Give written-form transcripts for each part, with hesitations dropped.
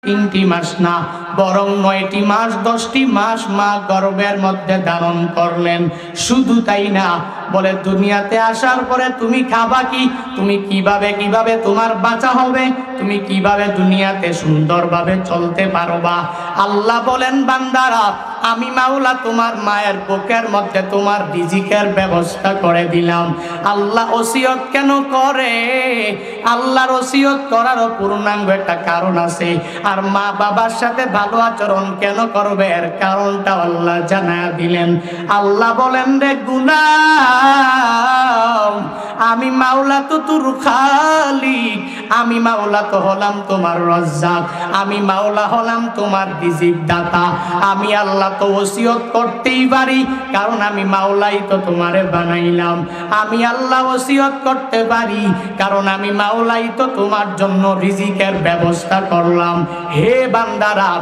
3টি মাস না, বরং 9টি মাস 10টি মাস মা গর্ভের মধ্যে ধারণ করলেন। শুধু তাই না, বলে দুনিয়াতে আসার পরে তুমি খাবা কি, তুমি কিভাবে তোমার বাঁচা হবে, তুমি কিভাবে দুনিয়াতে সুন্দরভাবে চলতে পারবা। আল্লাহ বলেন, বান্দারা আমি মাওলা তোমার মায়ের বুকের মধ্যে তোমার রিজিকের ব্যবস্থা করে দিলাম। আল্লাহ ওসিয়ত কেন করে? আল্লাহর ওসিয়ত করারও পূর্ণাঙ্গ একটা কারণ আছে। আর মা বাবার সাথে ভালো আচরণ কেন করবে, এর কারণটা আল্লাহ জানায়া দিলেন। আল্লাহ বলেন, রে গুলাম, আমি মাওলা তো তোর খালিক, আমি মাওলা তো হলাম তোমার রাজ্জাক, আমি মাওলা হলাম তোমার রিজিক দাতা। আমি আল্লাহ তো ওসিয়ত করতেই পারি, কারণ আমি মাওলাই তো তোমারে বানাইলাম। আমি আল্লাহ ওসিয়ত করতে পারি, কারণ আমি মাওলাই তো তোমার জন্য রিজিকের ব্যবস্থা করলাম। হে বান্দারা,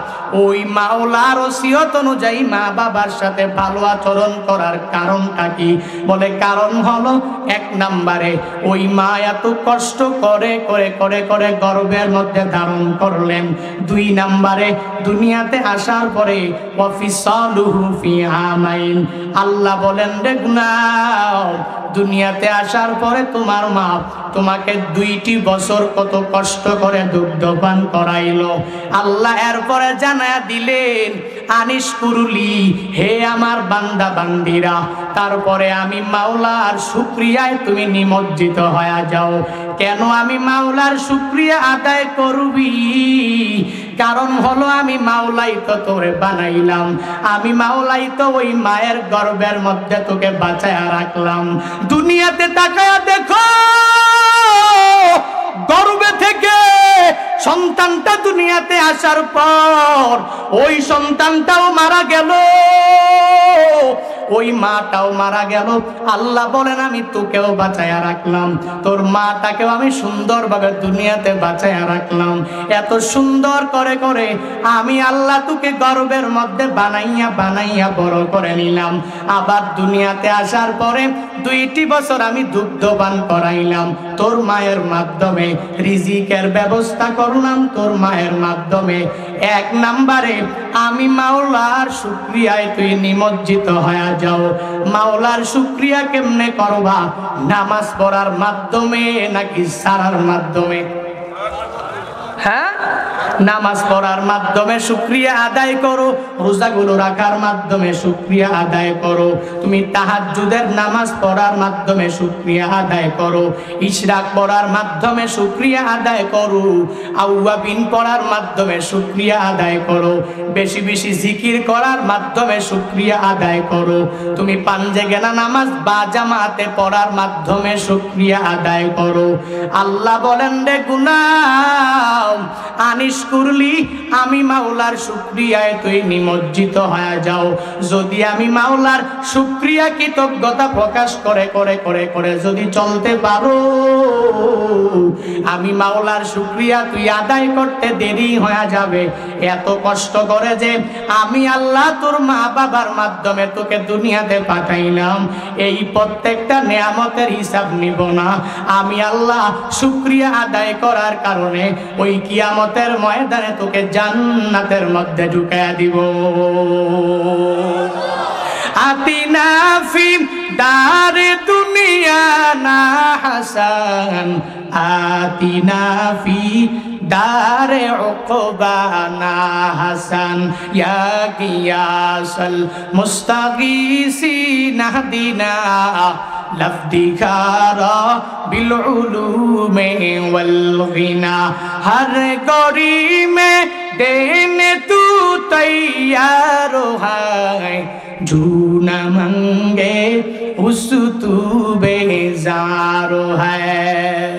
ওই মাওলার ওসিয়ত অনুযায়ী মা বাবার সাথে ভালো আচরণ করার কারণটা কি? বলে কারণ হলো, 1 নম্বরে ওই মা এত কষ্ট করে করে করে করে গর্ভের মধ্যে ধারণ করলেন। 2 নম্বরে দুনিয়াতে আসার পরে ওয়াফিসালুহু ফি আমাইন, আল্লাহ বলেন, রে গুনাহ, দুনিয়াতে আসার পরে তোমার মা তোমাকে 2টি বছর কত কষ্ট করে দুগ্ধপান করাইলো। আল্লাহ এরপরে জানায়া দিলেন, আনিস কুরুলি, হে আমার বান্দা বান্দিরা, তারপরে আমি মাওলার শুকরিয়ায় তুমি নিমজ্জিত হয়ে যাও। কেন আমি মাওলার শুকরিয়া আদায় করবি? কারণ হলো, আমি মাওলাই তো তোরে বানাইলাম, আমি মাওলাই তো ওই মায়ের গর্ভের মধ্যে তোকে বাঁচায়া রাখলাম। দুনিয়াতে তাকায়া দেখো, গর্ভে থেকে সন্তানটা দুনিয়াতে আসার পর ওই সন্তানটাও মারা গেল, ওই মাটাও মারা গেল। আল্লাহ বলেন, আমি তোকেও বাঁচায়া রাখলাম, তোর মাটাকেও আমি সুন্দরভাবে দুনিয়াতে বাঁচায়া রাখলাম। এত সুন্দর করে করে আমি আল্লাহ তোকে গর্ভের মধ্যে বানাইয়া বানাইয়া বড় করে নিলাম। আবার দুনিয়াতে আসার পরে 2টি বছর আমি দুগ্ধপান করাইলাম তোর মায়ের মাধ্যমে, রিজিকের ব্যবস্থা করলাম তোর মায়ের মাধ্যমে। 1 নম্বরে আমি মাওলার শুকরিয়ায় তুই নিমজ্জিত হয়ে যাও। মাওলার শুকরিয়া কেমনে করবা? নামাজ পড়ার মাধ্যমে নাকি সারার মাধ্যমে? হ্যাঁ, নামাজ পড়ার মাধ্যমে শুকরিয়া আদায় করো, রোজাগুলো রাখার মাধ্যমে শুকরিয়া আদায় করো, তুমি তাহাজ্জুদের নামাজ পড়ার মাধ্যমে শুকরিয়া আদায় করো, ইশরাক পড়ার মাধ্যমে শুকরিয়া আদায় করো, আউয়াবিন পড়ার মাধ্যমে শুকরিয়া আদায় করো, বেশি বেশি জিকির করার মাধ্যমে শুকরিয়া আদায় করো, তুমি পাঞ্জে গেনা নামাজ বা জামাতে পড়ার মাধ্যমে শুকরিয়া আদায় করো। আল্লাহ বলেন, রে গুনাহ, আনিস কুরলি, আমি মাওলার শুকরিয়ায় তুই নিমজ্জিত হয়ে যাও। যদি আমি মাওলার শুকরিয়া কৃতজ্ঞতা প্রকাশ করে করে করে করে যদি চলতে পারো, আমি মাওলার শুকরিয়া তুই আদায় করতে দেরি হয়ে যাবে। এত কষ্ট করে যে আমি আল্লাহ তোর মা বাবার মাধ্যমে তোকে দুনিয়াতে পাঠাইলাম, এই প্রত্যেকটা নেয়ামতের হিসাব নিব না। আমি আল্লাহ শুকরিয়া আদায় করার কারণে ওই কিয়ামতের ময়দানে তোকে জান্নাতের মধ্যে ঢুকায়া দিব। আতিনা ফি দারে দুনিয়া না হাসান, আতিনা ফি দারে উকবা না হাসান, ইয়া কিয়াসাল মুস্তাগীসিন নাহদিনা লফদিখারা বিল উলুমে ওয়াল গিনা, হর গরি মে দেনে তু তৈয়ার হায়, ঝুনা মঙ্গে উস তু বেজার হায়।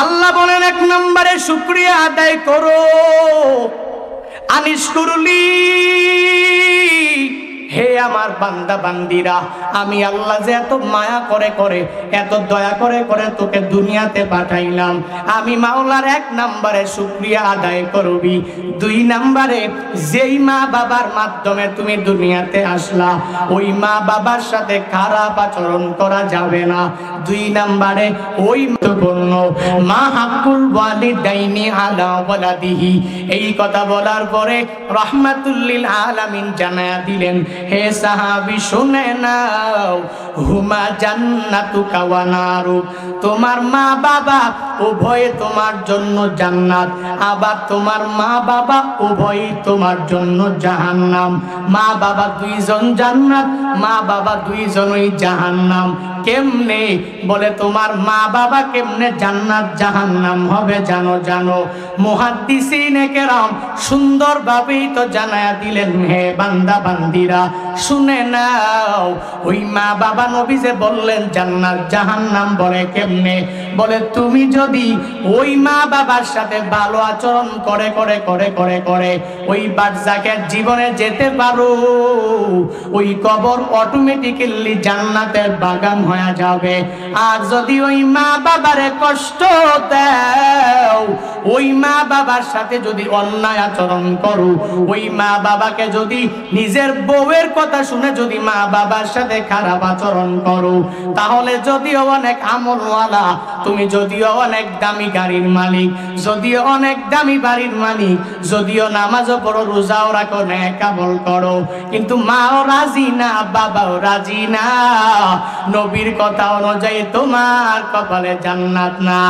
আল্লাহ বলেন, 1 নম্বরে শুকরিয়া আদায় করো। আনিস কুরলি, হে আমার বান্দা বান্দিরা, আমি আল্লাহ যে এত মায়া করে করে এত দয়া করে করে তোকে দুনিয়াতে পাঠাইলাম, আমি মাওলার 1 নম্বরে শুকরিয়া আদায় করবি। 2 নম্বরে যেই মা বাবার মাধ্যমে তুমি দুনিয়াতে আসলা, ওই মা বাবার সাথে খারাপ আচরণ করা যাবে না। দুই নম্বরে ওই গুরুত্বপূর্ণ মা হাক্কুল ওয়ালিদাইনি আলা ওয়ালাদিহি। এই কথা বলার পরে রাহমাতুল লিল আলামিন জানায়া দিলেন, হে সাহাবী শুনে নাও, হুমা জান্নাতুকা ওয়া নারুক, তোমার মা বাবা উভয়ে তোমার জন্য জান্নাত, আবার তোমার মা বাবা উভয়ই তোমার জন্য জাহান্নাম। মা বাবা দুইজন জান্নাত, মা বাবা দুইজনই জাহান্নাম। কেমনে? বলে তোমার মা বাবা কেমনে জান্নাত জাহান্নাম হবে জানো? জানো মুহাদ্দিসিনে কেরাম সুন্দরভাবেই তো জানায়া দিলেন। হে বান্দা বান্দিরা শুনে নাও, ওই মা বাবা নবী যে বললেন জান্নাত জাহান্নাম, বলে কেমনে? বলে তুমি যদি ওই মা বাবার সাথে ভালো আচরণ করে করে করে করে করে ওই বারজাখের জীবনে যেতে পারো, ওই কবর অটোমেটিক্যালি জান্নাতের বাগান হয়ে যাবে। আর যদি ওই মা বাবারে কষ্ট দাও, ওই মা বাবার সাথে যদি অন্যায় আচরণ করো, ওই মা বাবাকে যদি নিজের বউয়ের কথা শুনে যদি মা বাবার সাথে খারাপ আচরণ করো, তাহলে যদিও অনেক আমলওয়ালা, তুমি যদিও অনেক দামি গাড়ির মালিক, যদিও অনেক দামি বাড়ির মালিক, যদিও নামাজও পড়ো, রোজাও রাখো, নেক আমল করো, কিন্তু মাও রাজি না, বাবাও রাজি না, নবীর কথা অনুযায়ী তোমার কপালে জান্নাত না।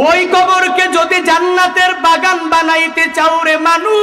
ওই কবরকে যদি জান্নাতের বাগান বানাইতে চাও রে মানুষ,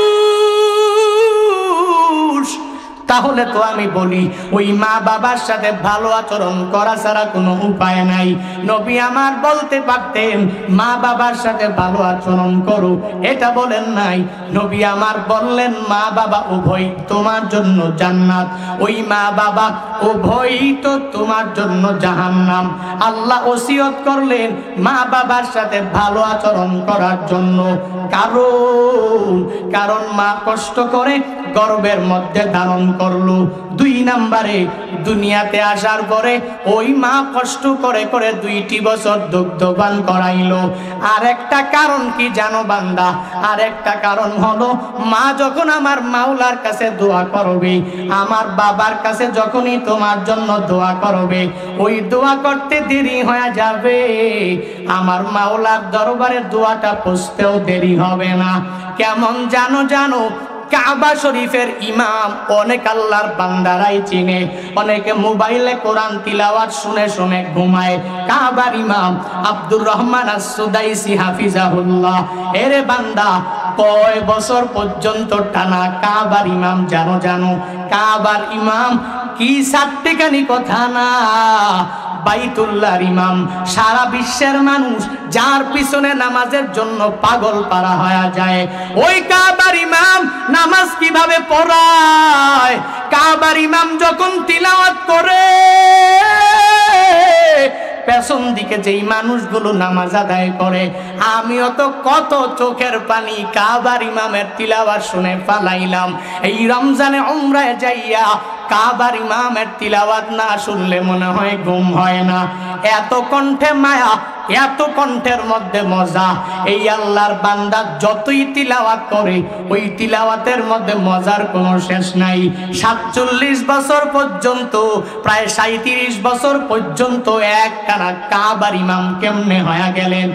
তাহলে তো আমি বলি ওই মা বাবার সাথে ভালো আচরণ করা ছাড়া কোনো উপায় নাই। নবী আমার বলতে পারতেন মা বাবার সাথে ভালো আচরণ করো, এটা বলেন নাই। নবী আমার বললেন মা বাবা উভয় তোমার জন্য জান্নাত, ওই মা বাবা উভয়ই তো তোমার জন্য জাহান্নাম। আল্লাহ ওসিয়ত করলেন মা বাবার সাথে ভালো আচরণ করার জন্য। কারণ মা কষ্ট করে গর্ভের মধ্যে ধারণ করলো। দুই নম্বরে দুনিয়াতে আসার পরে ওই মা কষ্ট করে করে 2টি বছর দুগ্ধপান করাইলো। আর একটা কারণ কি জানো বান্দা? আর একটা কারণ হলো মা যখন আমার মাওলার কাছে দোয়া করবে, আমার বাবার কাছে যখনই তোমার জন্য দোয়া করবে, ওই দোয়া করতে দেরি হয়ে যাবে, আমার মাওলার দরবারে দোয়াটা পৌঁছতেও দেরি হবে না। কেমন জানো? কাবা শরীফের ইমাম অনেক আল্লাহর বান্দারাই চিনে, অনেকে মোবাইলে কোরআন তিলাওয়াত শুনে শুনে ঘুমায়। কাবার ইমাম আব্দুর রহমান আস-সুদাইসি হাফিজাহুল্লাহ, এরে বান্দা কয় বছর পর্যন্ত টানা কাবার ইমাম জানো? কাবার ইমাম কি সাতটিখানি কথা না, বাইতুল্লাহর ইমাম। সারা বিশ্বের মানুষ যার পিছনে নামাজের জন্য পাগল পারা হয়ে যায়, ওই কাবার ইমাম নামাজ কিভাবে পড়ায়? কাবার ইমাম যখন তিলাওয়াত করে, পেছন দিকে যেই মানুষগুলো নামাজ আদায় করে, আমিও তো কত চোখের পানি কাবার ইমামের তিলাওয়াত শুনে ফালাইলাম। এই রমজানে উমরায় যাইয়া কাবার ইমামের তিলাওয়াত না শুনলে মনে হয় ঘুম হয় না। এত কণ্ঠে মায়া, এত কণ্ঠের মধ্যে মজা। এই আল্লাহর বান্দা যতই তিলাওয়াত করে, ওই তিলাওয়াতের মধ্যে মজার কোনো শেষ নাই। 47 বছর পর্যন্ত, প্রায় 37 বছর পর্যন্ত একটানা কাবার ইমাম কেমনে হয়ে গেলেন?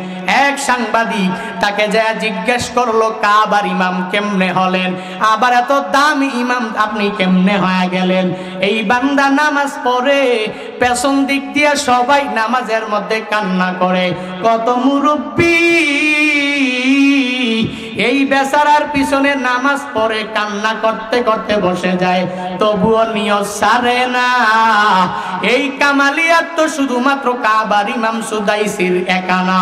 এক সাংবাদিক তাকে যা জিজ্ঞেস করলো কাবার ইমাম কেমনে হলেন, আবার এত দামি ইমাম আপনি কেমনে হয়ে গেলেন? এই বান্দা নামাজ পড়ে, পেছন দিক দিয়ে সবাই নামাজের মধ্যে কান্না করে। কত মুরব্বী এই বেচারার পিছনে নামাজ পড়ে কান্না করতে করতে বসে যায়, তবুও নিয়ত ছাড়ে না। এই কামালিয়াত তো শুধুমাত্র কাবার ইমাম সুদাইসির একা না।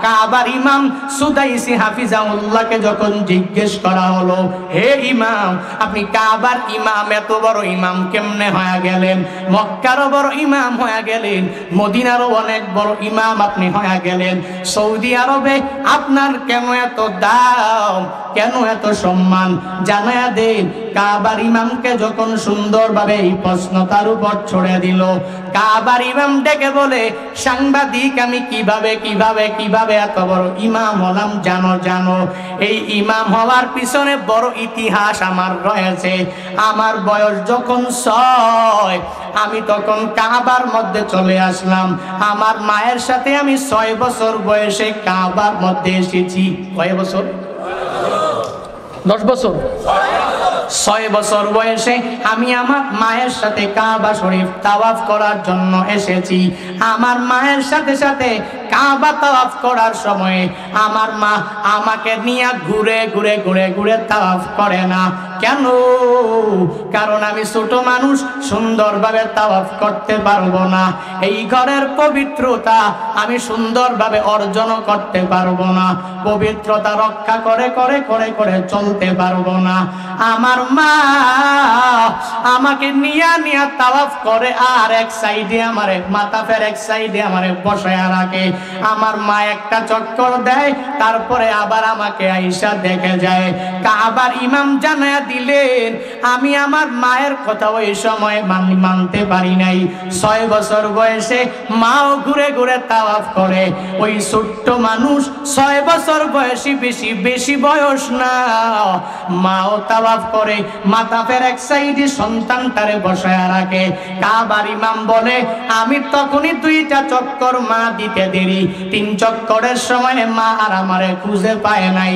কাবার ইমাম সুদাইসি হাফিজাহুল্লাহকে যখন জিজ্ঞেস করা হলো, হে ইমাম, আপনি কাবার ইমাম, এত বড় ইমাম কেমনে হয়ে গেলেন? মক্কারও বড় ইমাম হয়ে গেলেন, মদিনারও অনেক বড় ইমাম আপনি হয়ে গেলেন, সৌদি আরবে আপনার কেন এত দাম? কেন এত সম্মান জানায়া দেন। কাবার ইমামকে যখন সুন্দরভাবে এই প্রশ্ন তার উপর ছড়ে দিল, কাবার ইমাম ডেকে বলে, সাংবাদিক আমি কিভাবে এত বড় ইমাম হলাম জানো? এই ইমাম হওয়ার পিছনে বড় ইতিহাস আমার রয়েছে। আমার বয়স যখন 6, আমি তখন কাবার মধ্যে চলে আসলাম। আমার মায়ের সাথে আমি 6 বছর বয়সে কাবার মধ্যে এসেছি। কয় বছর? 10 বছর। 6 বছর বয়সে আমি আমার মায়ের সাথে কাবা শরীফ তাওয়াফ করার জন্য এসেছি। আমার মায়ের সাথে সাথে কাবা তাওয়াফ করার সময় আমার মা আমাকে নিয়ে ঘুরে তাওয়াফ করে না। কেন? কারণ আমি ছোট মানুষ, সুন্দরভাবে তাওয়াফ করতে পারবো না। এই ঘরের পবিত্রতা আমি সুন্দরভাবে অর্জন করতে পারবো না। পবিত্রতা রক্ষা করে চলতে পারবো না। আমার মা আমাকে নিয়া তাওয়াফ করে, আর এক সাইডে আমারে মাতাফের এক সাইডে আমারে বসায়া রাখে। আমার মা একটা চক্কর দেয়, তারপরে আবার আমাকে আইসা দেখে যায়। কাবার ইমাম জানায়া দিলেন, আমি আমার মায়ের কথা ওই সময় মানতে পারি নাই। 6 বছর বয়সে মাও ঘুরে তাওয়াফ করে। ওই ছোট্ট মানুষ 6 বছর বয়সী, বেশি বয়স না, মাও তাওয়াফ করে, মাতাফের এক সাইডে সন্তানটারে বসায়া রাখে। কাবার ইমাম বলে, আমি তখনই 2টা চক্কর মা দিতে দেরি। 3 চক্করের সময় মা আর আমারে খুঁজে পায় নাই।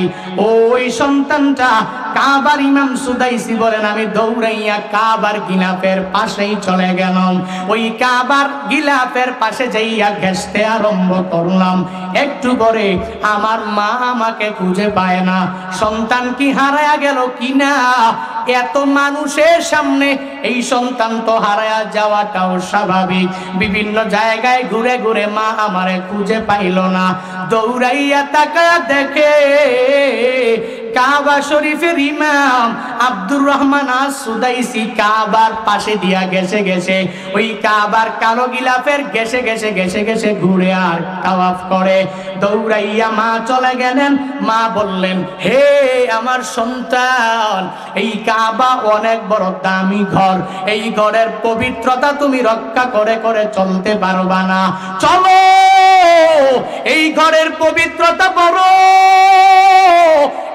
ওই সন্তানটা কাবার ইমাম সুদাইসি বলেন, আমি দৌড়াইয়া কাবার গিলাফের পাশেই চলে গেলাম। ওই কাবার গিলাফের পাশে যাইয়া ঘেঁষতে আরম্ভ করলাম। একটু পরে আমার মা আমাকে খুঁজে পায় না। সন্তান কি হারায়া গেল কিনা, এত মানুষের সামনে এই সন্তান তো হারায়া যাওয়াটাও স্বাভাবিক। বিভিন্ন জায়গায় ঘুরে মা আমারে খুঁজে পাইল না। দৌড়াইয়া তাকায়া দেখে কাবা শরীফের ইমাম আব্দুর রহমান আস-সুদাইসি কাবার পাশে দিয়া গেছে ওই কাবার কালো গিলাফের গেছে ঘুরে আর তাওয়াফ করে। দৌড়াইয়া মা চলে গেলেন। মা বললেন, হে আমার সন্তান, এই কাবা অনেক বড় দামি ঘর, এই ঘরের পবিত্রতা তুমি রক্ষা করে চলতে পারবা না। চলো, এই ঘরের পবিত্রতা বড়,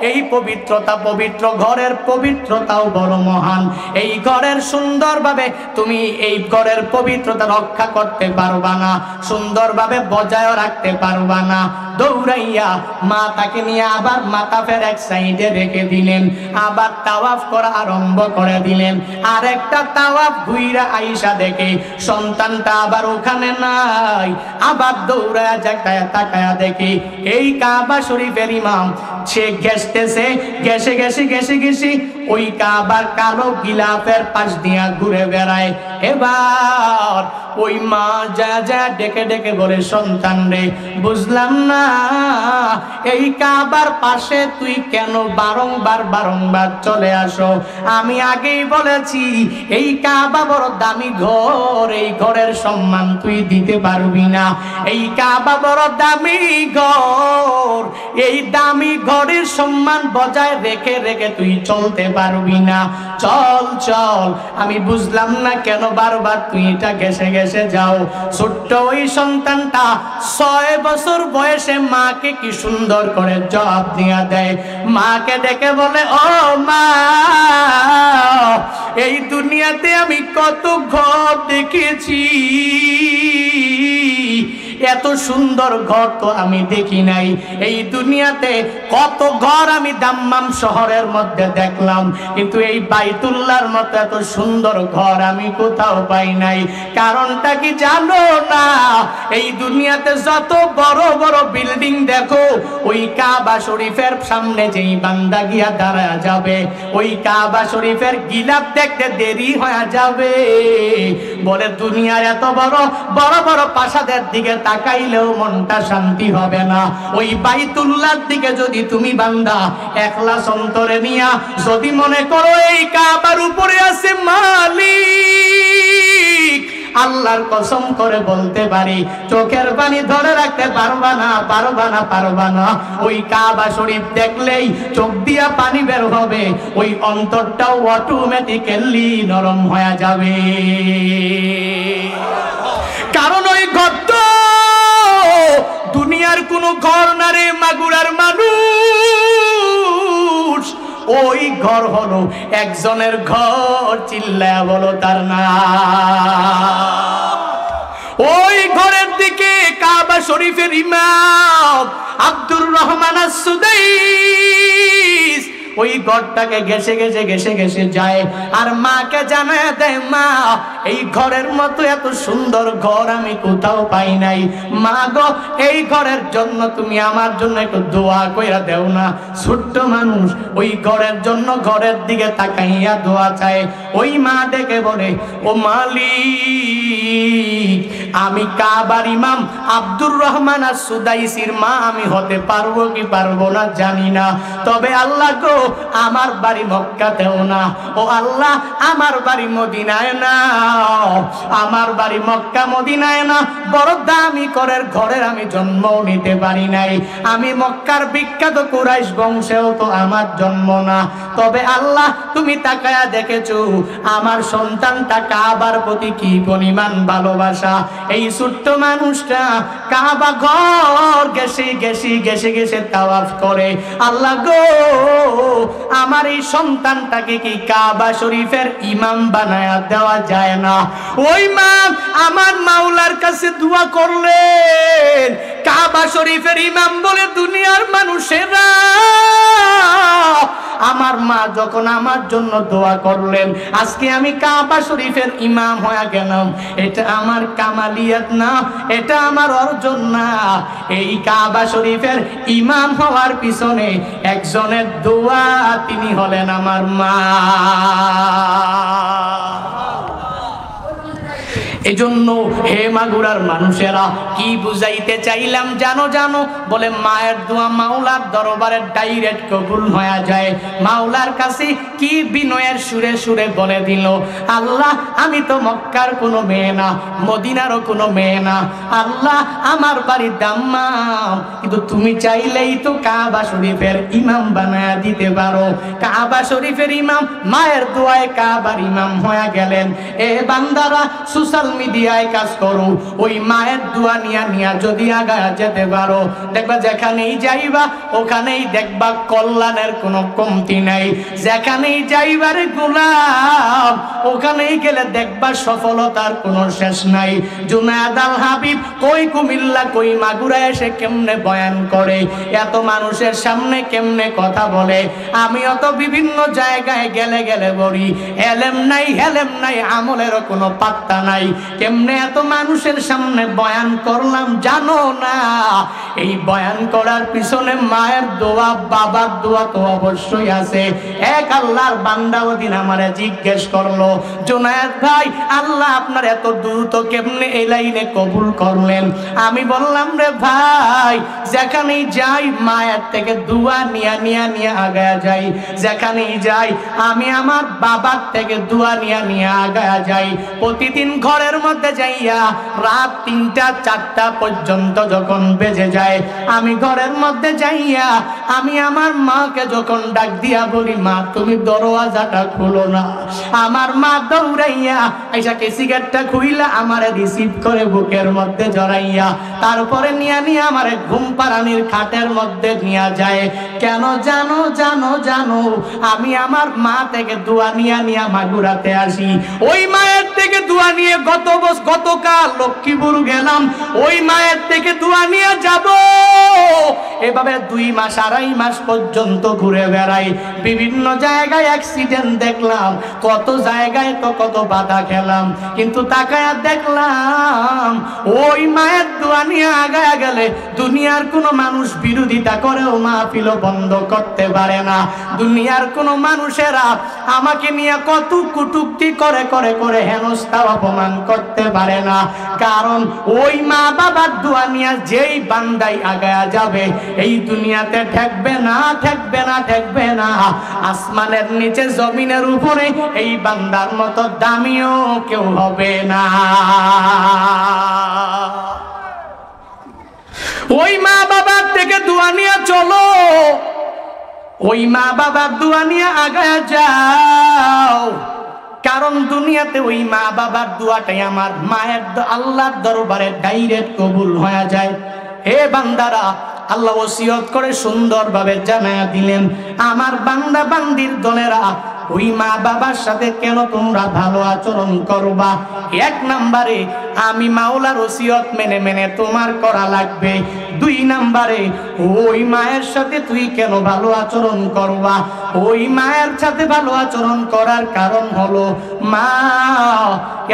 এই পবিত্রতা পবিত্র ঘরের পবিত্রতাও বড় মহান। এই ঘরের সুন্দরভাবে তুমি এই ঘরের পবিত্রতা রক্ষা করতে পারবা না, সুন্দরভাবে বজায় রাখতে পারবা না। দৌড়াইয়া মা তাকে নিয়ে আবার মাতাফের এক সাইডে রেখে দিলেন, আবার তাওয়াফ করা আরম্ভ করে দিলেন। আর একটা তাওয়াফ ঘুইরা আইসা দেখে সন্তানটা আবার ওখানে নাই। আবার দৌড়ায়া জায়গায় তাকায়া দেখে এই কাবা শরীফের ইমাম সে গেছে ওই কাবার কালো গিলাফের পাশ দিয়া ঘুরে বেড়ায়। এবার ওই মা যা ডেকে বলে, সন্তান রে, বুঝলাম না এই কাবার পাশে তুই কেন বারংবার চলে আসো? আমি আগেই বলেছি এই কাবা বড় দামি ঘর, এই ঘরের সম্মান তুই দিতে পারবি না। এই কাবা বড় দামি ঘর, এই দামি ঘরের সম্মান বজায় রেখে তুই চলতে পারবি না। চল, আমি বুঝলাম না কেন বারবার তুই এটা ঘেসে যাও। ছোট্ট ওই সন্তানটা 6 বছর বয়সে মাকে কি সুন্দর করে জবাব দিয়া দেয়। মাকে ডেকে বলে, ও মা, এই দুনিয়াতে আমি কত ঘর দেখেছি, এত সুন্দর ঘর তো আমি দেখি নাই। এই দুনিয়াতে কত ঘর আমি দাম্মাম শহরের মধ্যে দেখলাম, কিন্তু এই বাইতুল্লাহর মতো এত সুন্দর ঘর আমি কোথাও পাই নাই। কারণটা কি জানো না? এই দুনিয়াতে যত বড় বড় বিল্ডিং দেখো, ওই কাবা শরীফের সামনে যেই বান্দা গিয়া দাঁড়া যাবে, ওই কাবা শরীফের গিলাফ দেখতে দেরি হয়ে যাবে। বলে দুনিয়ার এত বড় বড় প্রাসাদের দিকে তাকাইলেও মনটা শান্তি হবে না। ওই বাইতুল্লাহর দিকে যদি তুমি বান্দা একলাস অন্তরে নিয়া যদি মনে করো এই কাবার উপরে আছে মালিক, আল্লাহর কসম করে বলতে পারি, চোখের পানি ধরে রাখতে পারবা না, পারবা না, পারবা না। ওই কাবা শরীফ দেখলেই চোখ দিয়া পানি বের হবে, ওই অন্তরটাও অটোমেটিক্যালি নরম হয়ে যাবে। কারণ ওই ঘর তো দুনিয়ার কোনো ঘর না রে মাগুরার মানুষ, ওই ঘর হলো একজনের ঘর, চিল্লায়া বলো তার নাম। ওই ঘরের দিকে কাবা শরীফের ইমাম আব্দুর রহমান আস-সুদাইস ওই ঘরটাকে ঘেসে ঘেসে ঘেসে ঘেসে যায় আর মাকে জানায় দেয়, মা এই ঘরের মতো এত সুন্দর ঘর আমি কোথাও পাই নাই, মা গো এই ঘরের জন্য তুমি আমার জন্য একটু দোয়া কইরা দেও না। ছোট্ট মানুষ ওই ঘরের জন্য ঘরের দিকে তাকাইয়া দোয়া চায়। ওই মা ডেকে বলে, ও মালিক, আমি কাবার ইমাম আব্দুর রহমান আস-সুদাইসির মা আমি হতে পারবো কি পারবো না জানি না, তবে আল্লাহ গো আমার বাড়ি মক্কাতেও না, ও আল্লাহ আমার বাড়ি মদিনায় না, আমার বাড়ি মক্কা মদিনায় না, বড় দামি করের ঘরের আমি জন্ম নিতে পারি নাই, আমি মক্কার বিখ্যাত কুরাইশ বংশেও তো আমার জন্ম না, তবে আল্লাহ তুমি তাকায়া দেখেছো আমার সন্তানটা কাবার প্রতি কি পরিমাণ ভালোবাসা। এই ছোট্ট মানুষটা কাবা ঘর ঘেসে ঘেসে ঘেসে ঘেসে তাওয়াফ করে, আল্লাহ গো আমার এই সন্তানটাকে কি কাবা শরীফের ইমাম বানায়া দেওয়া যায় না? ওই মা আমার মাওলার কাছে দোয়া করলেন, কাবা শরীফের ইমাম বলে দুনিয়ার মানুষেরা আমার মা যখন আমার জন্য দোয়া করলেন, আজকে আমি কাবা শরীফের ইমাম হয়ে গেলাম, এটা আমার কামালিয়াত না, এটা আমার অর্জন না, এই কাবা শরীফের ইমাম হওয়ার পিছনে একজনের দোয়া, তিনি হলেন আমার মা। এজন্য হে মাগুরার মানুষেরা কি বুঝাইতে চাইলাম জানো? জানো বলে মায়ের দোয়া মাওলার দরবারে ডাইরেক্ট কবুল হয়ে যায়। মাওলার কাছে কি বিনয়ের সুরে সুরে বলে দিল, আল্লাহ আমি তো মক্কার কোনো মেয়ে না, মদিনারও কোনো মেয়ে না, আল্লাহ আমার বাড়ি দাম্মাম, কিন্তু তুমি চাইলেই তো কাবা শরীফের ইমাম বানায়া দিতে পারো। কাবা শরীফের ইমাম মায়ের দোয়ায় কাবার ইমাম হয়ে গেলেন। এ বান্দারা সোশ্যাল মিডিয়ায় কাজ করো, ওই মায়ের দোয়া নিয়া নিয়া যদি আগায় যেতে পারো, দেখবা যেখানেই যাইবা ওখানেই দেখবা কল্যাণের কোনো কমতি নাই, যেখানেই যাইবারে গোলাম ওখানেই গেলে দেখবা সফলতার কোনো শেষ নাই। জুনায়েদ আল হাবিব কই কুমিল্লা কই মাগুরা এসে কেমনে বয়ান করে, এত মানুষের সামনে কেমনে কথা বলে, আমিও তো বিভিন্ন জায়গায় গেলে গেলে বলি এলেম নাই হেলেম নাই, আমলেরও কোনো পাত্তা নাই, কেমনে এত মানুষের সামনে বয়ান করলাম জানো না? এই বয়ান করার পিছনে মায়ের দোয়া বাবার দোয়া তো অবশ্যই আছে। এক আল্লাহর বান্দা ওদিন আমারে জিজ্ঞেস করলো, জুনায়েদ ভাই আল্লাহ আপনার এত দ্রুত কেমনে এই লাইনে কবুল করলেন? আমি বললাম রে ভাই, যেখানেই যাই মায়ের থেকে দোয়া নিয়া নিয়া নিয়া আগায়া যাই, যেখানেই যাই আমি আমার বাবার থেকে দোয়া নিয়া নিয়া আগায়া যাই। প্রতিদিন ঘরের মধ্যে যাইয়া রাত ৩টা ৪টা পর্যন্ত যখন বেজে যায়, আমি ঘরের মধ্যে যাইয়া আমি আমার মাকে যখন ডাক দিয়া বলি, মা তুমি দরওয়াজাটা খুলো না, আমার মা দৌড়াইয়া আইসা সিগারেটটা খুইলা আমারে রিসিভ করে বুকের মধ্যে জড়াইয়া তারপরে নিয়া নিয়ে আমারে ঘুম পাড়ানির খাটের মধ্যে নিয়ে যায়। কেন জানো? জানো জানো আমি আমার মা থেকে দোয়া নিয়া নিয়া মাগুরাতে আসি। ওই মায়ের থেকে দোয়া নিয়ে গতকাল লক্ষ্মীপুর গেলাম, ওই মায়ের থেকে দোয়া নিয়ে যাব। এভাবে 2 মাস 2.5 মাস পর্যন্ত ঘুরে বেড়াই, বিভিন্ন জায়গায় অ্যাক্সিডেন্ট দেখলাম, কত জায়গায় তো কত বাধা খেলাম, কিন্তু তাকায়া দেখলাম ওই মায়ের দোয়া নিয়ে আগায়া গেলে দুনিয়ার কোনো মানুষ বিরোধিতা করেও মাহফিল বন্ধ করতে পারে না। দুনিয়ার কোন মানুষেরা আমাকে নিয়ে কত কটূক্তি করে করে করে হেনস্থা অপমান করতে পারে না, কারণ ওই মা বাবার দোয়া নিয়ে যেই বান্দাই আগায়া যাবে এই দুনিয়াতে ঠেকবে না, ঠেকবে না, ঠেকবে না। আসমানের নিচে জমিনের উপরে এই বান্দার মতো দামিও কেউ হবে না। ওই মা বাবার থেকে দোয়া নিয়ে চলো, ওই মা বাবার দোয়া নিয়ে আগায়া যাও, কারণ দুনিয়াতে ওই মা বাবার দোয়াটাই আমার মায়ের আল্লাহর দরবারে ডাইরেক্ট কবুল হয়ে যায়। হে বান্দারা, আল্লাহ ওসিয়ত করে সুন্দরভাবে জানায়া দিলেন, আমার বান্দা বান্দির দলেরা ওই মা বাবার সাথে কেন তোমরা ভালো আচরণ করবা? এক নম্বরে আমি মাওলার ওসিয়ত মেনে মেনে তোমার করা লাগবে। দুই নম্বরে ওই মায়ের সাথে তুই কেন ভালো আচরণ করবা? ওই মায়ের সাথে ভালো আচরণ করার কারণ হলো মা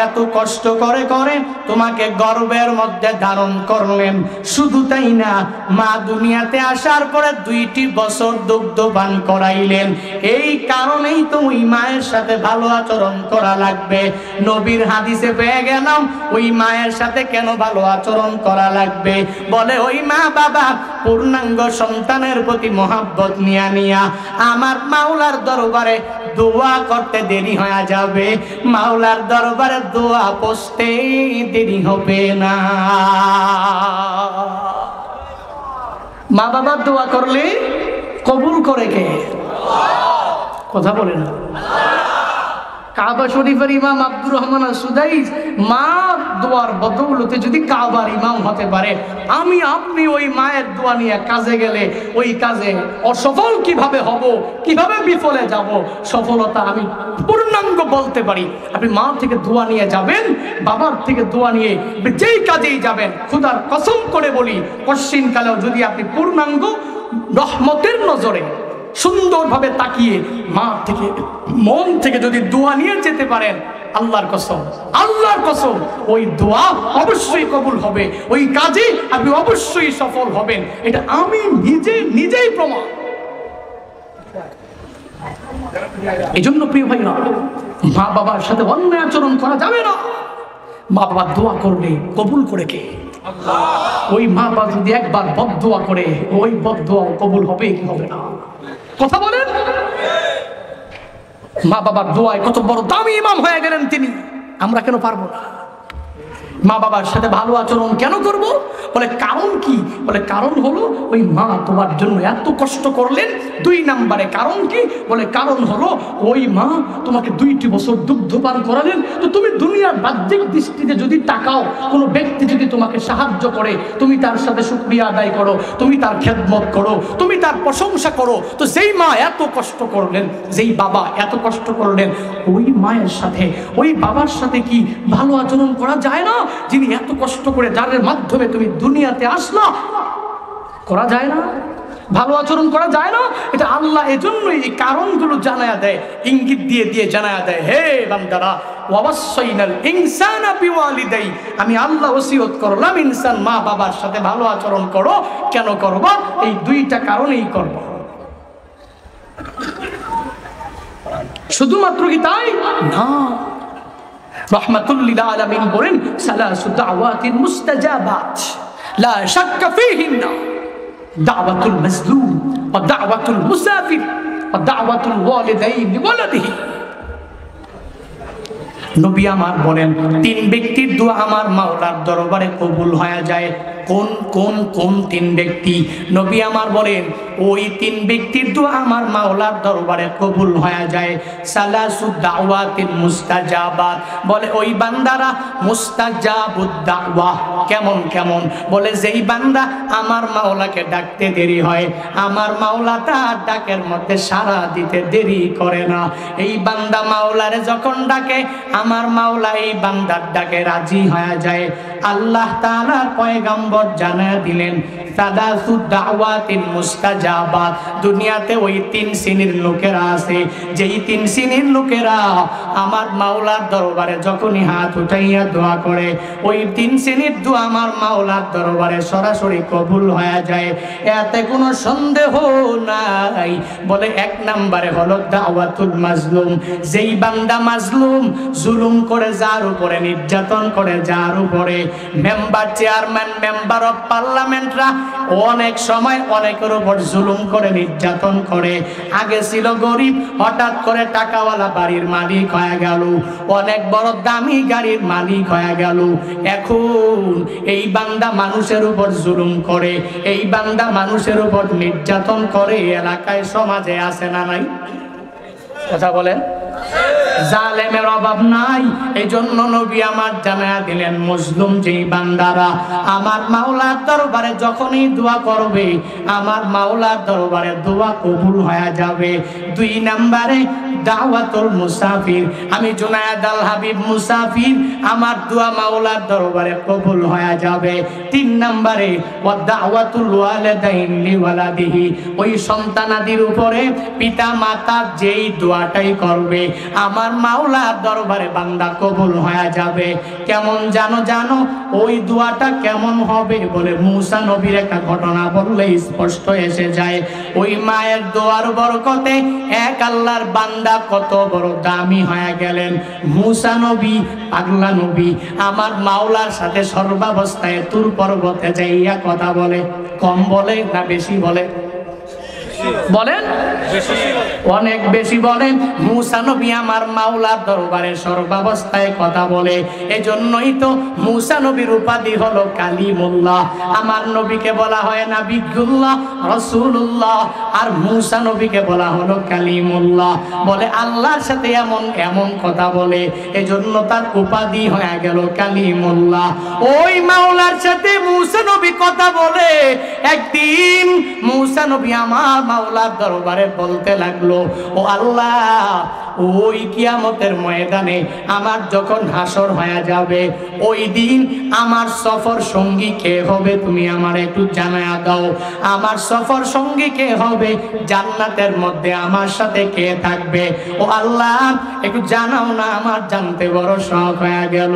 এত কষ্ট করে করে তোমাকে গর্ভের মধ্যে ধারণ করলেন। শুধু তাই না, মা দুনিয়াতে আসার পরে 2টি বছর দুগ্ধ পান করাইলেন। এই কারণেই তো ওই মায়ের সাথে ভালো আচরণ করা লাগবে। নবীর হাদিসে পেয়ে গেলাম ওই মায়ের সাথে কেন ভালো আচরণ করা লাগবে। বলে ওই মা বাবা পূর্ণাঙ্গ সন্তানের প্রতি মহাব্বত নিয়া নিয়া আমার মাওলার দরবারে দোয়া করতে দেরি হয়ে যাবে, মাওলার দরবারে দোয়া পৌঁছতে দেরি হবে না। মা বাবার দোয়া করলে কবুল করে কে? কথা বলে না। কাবা শরীফের ইমাম আব্দুর রহমান আস-সুদাইস মা দোয়ার বদৌলতে যদি কাবার ইমাম হতে পারে, আমি আপনি ওই মায়ের দোয়া নিয়ে কাজে গেলে ওই কাজে অসফল কিভাবে হব, কিভাবে বিফলে যাব, সফলতা আমি পূর্ণাঙ্গ বলতে পারি। আপনি মা থেকে দোয়া নিয়ে যাবেন, বাবার থেকে দোয়া নিয়ে যেই কাজেই যাবেন, খোদার কসম করে বলি পশ্চিমকালেও যদি আপনি পূর্ণাঙ্গ রহমতের নজরে সুন্দরভাবে তাকিয়ে মা থেকে মন থেকে যদি দোয়া নিয়ে যেতে পারেন, আল্লাহর কসম, আল্লাহর কসম, ওই দোয়া অবশ্যই কবুল হবে, ওই কাজে আপনি অবশ্যই সফল হবেন। এটা আমি নিজেই প্রমাণ। এই জন্য প্রিয় ভাই, না মা বাবার সাথে অন্যায় আচরণ করা যাবে না। মা বাবা দোয়া করলে কবুল করে কে? আল্লাহ। ওই মা বাবা যদি একবার বদদোয়া করে, ওই বদদোয়া কবুল হবে কি হবে না? কথা বলেন। মা বাবার দোয়ায় কত বড় দামি ইমাম হয়ে গেলেন তিনি, আমরা কেন পারবো না? মা বাবার সাথে ভালো আচরণ কেন করব? বলে কারণ কি? বলে কারণ হলো ওই মা তোমার জন্য এত কষ্ট করলেন। 2 নম্বরে কারণ কি? বলে কারণ হলো ওই মা তোমাকে 2টি বছর দুগ্ধ পান করালেন। তো তুমি দুনিয়ার বাহ্যিক দৃষ্টিতে যদি তাকাও, কোনো ব্যক্তি যদি তোমাকে সাহায্য করে, তুমি তার সাথে শুকরিয়া আদায় করো, তুমি তার খেদমত করো, তুমি তার প্রশংসা করো, তো যেই মা এত কষ্ট করলেন, যেই বাবা এত কষ্ট করলেন, ওই মায়ের সাথে ওই বাবার সাথে কি ভালো আচরণ করা যায় না? যিনি এত কষ্ট করে, যার মাধ্যমে তুমি দুনিয়াতে আসলা, করা যায় না? ভালো আচরণ করা যায় না? এটা আল্লাহ এজন্যই এই কারণগুলো জানায়া দেয়, ইঙ্গিত দিয়ে দিয়ে জানায়া দেয়, হে বান্দারা ওয়াসাইনাল ইনসানা বিওয়ালিদাই, আমি আল্লাহ ওসিয়ত করলাম ইনসান মা বাবার সাথে ভালো আচরণ করো। কেন করবা? এই 2টা কারণেই করব। শুধুমাত্র কি তাই না? রহমাতুল লিল আলামিন বলেন, সালাসু দাওয়াতিন মুস্তাজাবাত লা শাক্কা ফীহিন্না দাওয়াতুল মাজলুম ওয়া দাওয়াতুল মুসাফির ওয়া দাওয়াতুল ওয়ালিদাইন লিওয়ালাদিহি। নবী আমার বলেন 3 ব্যক্তির দোয়া আমার মাওলার দরবারে কবুল হয়ে যায়। কোন কোন কোন 3 ব্যক্তি? নবী আমার বলেন ওই 3 ব্যক্তির দোয়া আমার মাওলার দরবারে কবুল হয়ে যায়। সালাসু দাওয়াতিন মুস্তাজাবাত, বলে ওই বান্দারা মুস্তাজাবুদ দাওয়া। কেমন কেমন? বলে যেই বান্দা আমার মাওলাকে ডাকতে দেরি হয়, আমার মাওলা তার ডাকের মধ্যে সাড়া দিতে দেরি করে না। এই বান্দা মাওলারে যখন ডাকে, আমার মাওলা এই বান্দার ডাকে রাজি হয়ে যায়। আল্লাহ তাআলার পয়গম্বর খবর জানা দিলেন, সাদাসু দাওয়াতিন মুস্তাজাবাত, দুনিয়াতে ওই 3 শ্রেণীর লোকেরা আছে, যেই 3 শ্রেণীর লোকেরা আমার মাওলার দরবারে যখনই হাত উঠাইয়া দোয়া করে, ওই 3 শ্রেণীর দোয়া আমার মাওলার দরবারে সরাসরি কবুল হয়ে যায়, এতে কোনো সন্দেহ নাই। বলে 1 নম্বরে হলো দাওয়াতুল মাজলুম, যেই বান্দা মাজলুম, জুলুম করে যার উপরে, নির্যাতন করে যার উপরে, মেম্বার, চেয়ারম্যান, মেম্বার অফ পার্লামেন্টরা অনেক সময় অনেকের উপর জুলুম করে, নির্যাতন করে। আগে ছিল গরিব, হঠাৎ করে টাকাওয়ালা বাড়ির মালিক হয়ে গেল, অনেক বড় দামি গাড়ির মালিক হয়ে গেল। এখন এই বান্দা মানুষের উপর জুলুম করে, এই বান্দা মানুষের উপর নির্যাতন করে, এলাকায় সমাজে আছে না নাই? কথা বলেন। জালেমের অভাব নাই। এই জন্য নবী আমার জানায়া দিলেন, মুসলিম যেই বান্দারা আমার মাওলার দরবারে যখনই দোয়া করবে, আমার মাওলার দরবারে দোয়া কবুল হয়ে যাবে। 2 নম্বরে দাওয়াতুল মুসাফির, আমি জুনায়েদ আল হাবিব মুসাফির, আমার দোয়া মাওলার দরবারে কবুল হয়ে যাবে। 3 নম্বরে ওয়া দাওয়াতুল ওয়ালিদাইন লিওয়ালাদিহি, ওই সন্তানাদির উপরে পিতা মাতা যেই দোয়াটাই করবে, আমার মাওলার দরবারে বান্দা কবুল হয়ে যাবে। কেমন জানো ওই দোয়াটা কেমন হবে? বলে মুসা নবীর একটা ঘটনা বললে স্পষ্ট এসে যায়। ওই মায়ের দোয়ার বরকতে এক আল্লাহর বান্দা কত বড় দামি হয়ে গেলেন। মুসা নবী, পাগলা নবী, আমার মাওলার সাথে সর্বাবস্থায় তুর পর্বতে যাইয়া কথা বলে। কম বলে না বেশি বলে? বলেন অনেক বেশি বলেন। মুসা নবী আমার মাওলার দরবারে সর্বাবস্থায় কথা বলে। এজন্যই তো মুসা নবীর উপাধি হলো কালিমুল্লাহ। আমার নবীকে বলা হয় নাবিয়ুল্লাহ, রাসূলুল্লাহ, আর মুসা নবীকে বলা হলো কালিমুল্লাহ। বলে আল্লাহর সাথে এমন এমন কথা বলে, এজন্য তার উপাধি হয়ে গেল কালিমুল্লাহ। ওই মাওলার সাথে মুসা নবী কথা বলে। একদিন মুসা নবী আমার মাওলার দরবারে বলতে লাগলো, ও আল্লাহ, ওই কিয়ামতের ময়দানে আমার যখন হাসর হয়ে যাবে, ওই দিন আমার সফর সঙ্গী কে হবে? তুমি আমার একটু জানায়া দাও। আমার সফর সঙ্গী কে হবে? জান্নাতের মধ্যে আমার সাথে কে থাকবে? ও আল্লাহ, একটু জানাও না, আমার জানতে বড় শখ হয়ে গেল।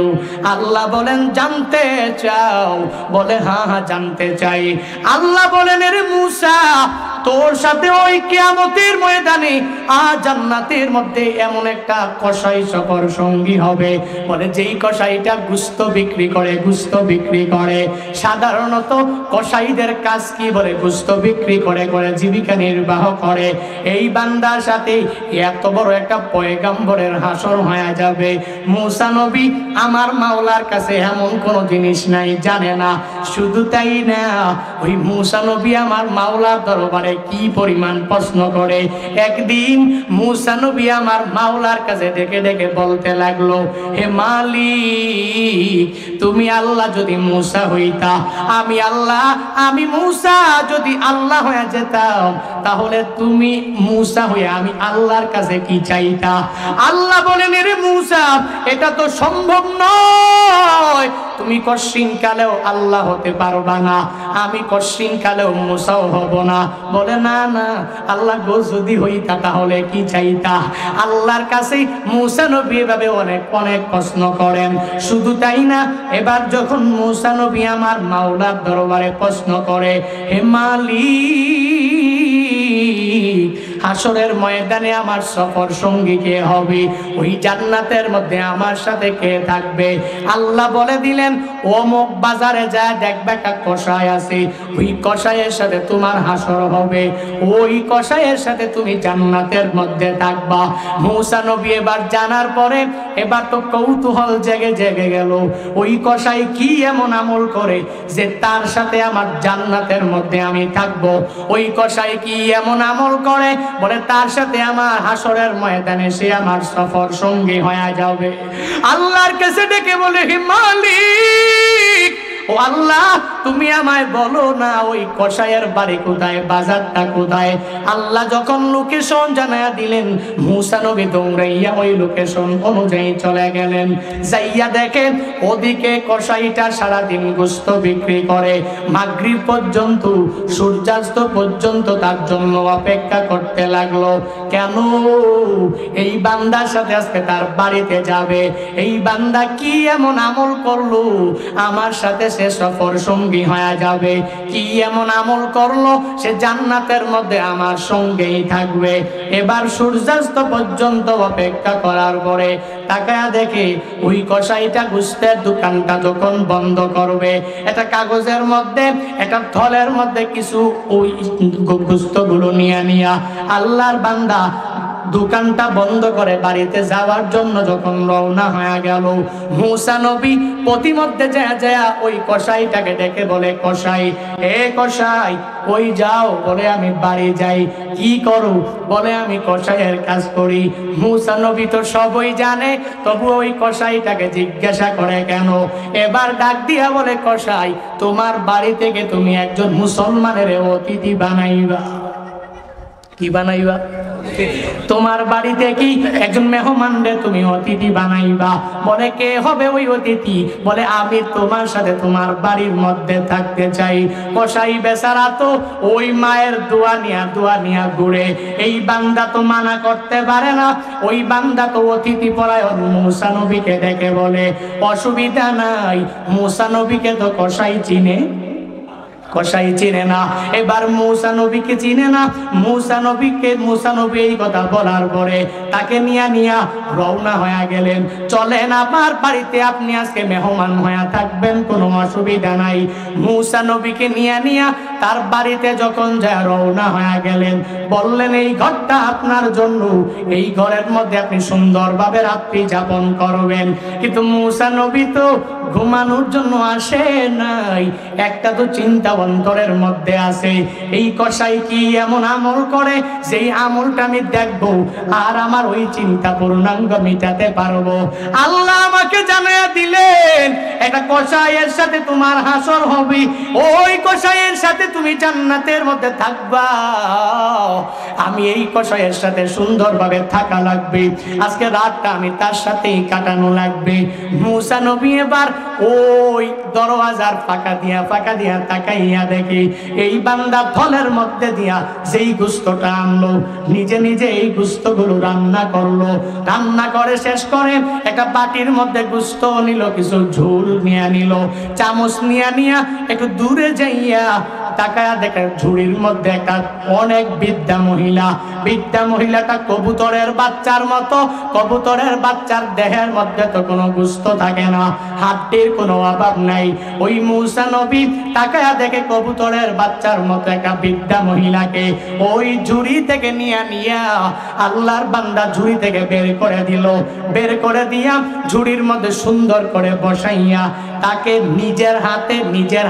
আল্লাহ বলেন, জানতে চাও? বলে হ্যাঁ হ্যাঁ জানতে চাই। আল্লাহ বলেন, রে মুসা, তোর সাথে ওই কিয়ামতের ময়দানে জান্নাতের মধ্যে এমন একটা কসাই সফর সঙ্গী হবে। বলে যেই কসাইটা গোশত বিক্রি করে, গোশত বিক্রি করে। সাধারণত কসাইদের কাজ কি? বলে গোশত বিক্রি করে করে জীবিকা নির্বাহ করে। এই বান্দার সাথে এত বড় একটা পয়গাম্বরের হাসর হয়ে যাবে। মুসা নবী আমার মাওলার কাছে এমন কোন জিনিস নাই, জানে না। শুধু তাই না, ওই মুসা নবী আমার মাওলার দরবারে কি পরিমাণ প্রশ্ন করে। একদিন মুসা নবী আমার মাওলার কাছে ডেকে ডেকে বলতে লাগলো, হে মালিক, তুমি আল্লাহ যদি মুসা হইতা, আমি আল্লাহ, আমি মুসা যদি আল্লাহ হয়ে যেতাম, তাহলে তুমি মুসা হয়ে আমি আল্লাহর কাছে কি চাইতা? আল্লাহ বলেন, রে মুসা, এটা তো সম্ভব নয়। তুমি কশিন কালেও আল্লাহ হতে পারবা না, আমি কশিন কালেও মুসাও হব না। বলে না না, আল্লাহ গো যদি হইতা তাহলে কি চাইতা? আল্লাহর কাছে মুসা নবী এভাবে অনেক অনেক প্রশ্ন করেন। শুধু তাই না, এবার যখন মুসা নবী আমার মাওলার দরবারে প্রশ্ন করে, হে মালিক, হাসরের ময়দানে আমার সফর সঙ্গী কে হবে? ওই জান্নাতের মধ্যে আমার সাথে কে থাকবে? আল্লাহ বলে দিলেন, অমুক বাজারে যায় দেখবে একটা কসাই আছে, ওই কসাইয়ের সাথে তোমার হাসর হবে, ওই কসাইয়ের সাথে তুমি জান্নাতের মধ্যে থাকবা। মুসা নবী এবার জানার পরে এবার তো কৌতূহল জেগে জেগে গেল, ওই কসাই কি এমন আমল করে যে তার সাথে আমার জান্নাতের মধ্যে আমি থাকবো? ওই কসাই কি এমন আমল করে? বলে তার সাথে আমার হাসরের ময়দানে সে আমার সফর সঙ্গী হয়ে যাবে। আল্লাহর কাছে ডেকে বলে, হে মালিক, ও আল্লাহ তুমি আমায় বলো না ওই কসাইয়ের বাড়ি কোথায়, বাজারটা কোথায়। আল্লাহ যখন লোকেশন জানায়া দিলেন, মুসা নবী দৌড়াইয়া ওই লোকেশন অনুযায়ী চলে গেলেন। যাইয়া দেখেন ওদিকে কসাইটা সারাদিন গোশত বিক্রি করে, মাগরিব পর্যন্ত, সূর্যাস্ত পর্যন্ত তার জন্য অপেক্ষা করতে লাগলো। কেন? এই বান্দার সাথে আজকে তার বাড়িতে যাবে। এই বান্দা কি এমন আমল করলো আমার সাথে সে সফর সঙ্গী হয়ে যাবে? কি এমন আমল করলো সে জান্নাতের মধ্যে আমার সঙ্গেই থাকবে? এবার সূর্যাস্ত পর্যন্ত অপেক্ষা করার পরে তাকায়া দেখে ওই কসাইটা গোশতের দোকানটা যখন বন্ধ করবে, একটা কাগজের মধ্যে, একটা থলের মধ্যে কিছু ওই গোশতগুলো নিয়ে আল্লাহর বান্দা দোকানটা বন্ধ করে বাড়িতে যাওয়ার জন্য যখন রওনা হয়ে গেল, মুসা নবী প্রতিমধ্যে যায় ওই কসাইটাকে ডেকে বলে, কসাই, এ কসাই কই যাও? বলে আমি বাড়ি যাই। কি করো? বলে আমি কসাইয়ের কাজ করি। মুসা নবী তো সবই জানে, তবু ওই কসাইটাকে জিজ্ঞাসা করে কেন? এবার ডাক দিয়া বলে, কসাই তোমার বাড়ি থেকে তুমি একজন মুসলমানের অতিথি বানাইবা। কি বানাইবা? তোমার বাড়িতে কি একজন মেহমান রে তুমি অতিথি বানাইবা। বলে কে হবে ওই অতিথি? বলে আমি তোমার সাথে তোমার বাড়ির মধ্যে থাকতে চাই। কসাই বেচারা তো ওই মায়ের দোয়া নিয়া ঘুরে, এই বান্দা তো মানা করতে পারে না। ওই বান্দা তো অতিথি পরায়ণ। মুসা নবীকে দেখে বলে, অসুবিধা নাই, মুসা নবীকে তো কসাই চিনে। কসাই চিনে না। এবার মুসা নবীকে চিনে না। মুসা নবী এই কথা বলার পরে তাকে নিয়া রওনা হয়ে গেলেন। চলেন আমার বাড়িতে আপনি আজকে মেহমান হয়ে থাকবেন, কোনো অসুবিধা নাই। মুসা নবীকে নিয়া তার বাড়িতে যখন যায় রওনা হয়ে গেলেন, বললেন এই ঘরটা আপনার জন্য, এই ঘরের মধ্যে আপনি সুন্দরভাবে রাত্রি যাপন করবেন। কিন্তু মুসা নবী তো ঘুমানোর জন্য আসে নাই, একটা তো চিন্তা অন্তরের মধ্যে আছে, এই কসাই কি এমন আমল করে সেই আমলটা আমি দেখবো আর আমার ওই চিন্তা পূর্ণাঙ্গ মিটাতে পারবো। আল্লাহ আমাকে জানিয়ে দিলেন একটা কসাইয়ের সাথে তোমার হাসর হবে, ওই কসাইয়ের সাথে তুমি জান্নাতের মধ্যে থাকবা। আমি এই কসাইয়ের সাথে সুন্দরভাবে থাকা লাগবে, আজকে রাতটা আমি তার সাথেই কাটানো লাগবে। মুসা নবী এবার ওই দরওয়াজার ফাঁকা দিয়া তাকাইয়া দেখি এই বান্দা থলের মধ্যে দিয়া যেই গোশতটা আনলো, নিজে এই গোশতগুলো রান্না করলো। রান্না করে শেষ করে একটা বাটির মধ্যে গোশত নিল, কিছু ঝোল নিল, চামচ নিয়া একটু দূরে যাইয়া তাকায়া দেখে ঝুড়ির মধ্যে একটা অনেক বৃদ্ধা মহিলাটা কবুতরের বাচ্চার মতো। কবুতরের বাচ্চার দেহের মধ্যে তো কোনো গোশত থাকে না, হাড্ডির কোনো অভাব নাই। ওই মুসা নবী তাকায়া দেখে কবুতরের বাচ্চার মতো একটা বৃদ্ধা মহিলাকে ওই ঝুড়ি থেকে নিয়া আল্লাহর বান্দা ঝুড়ি থেকে বের করে দিয়া ঝুড়ির মধ্যে সুন্দর করে বসাইয়া তাকে নিজের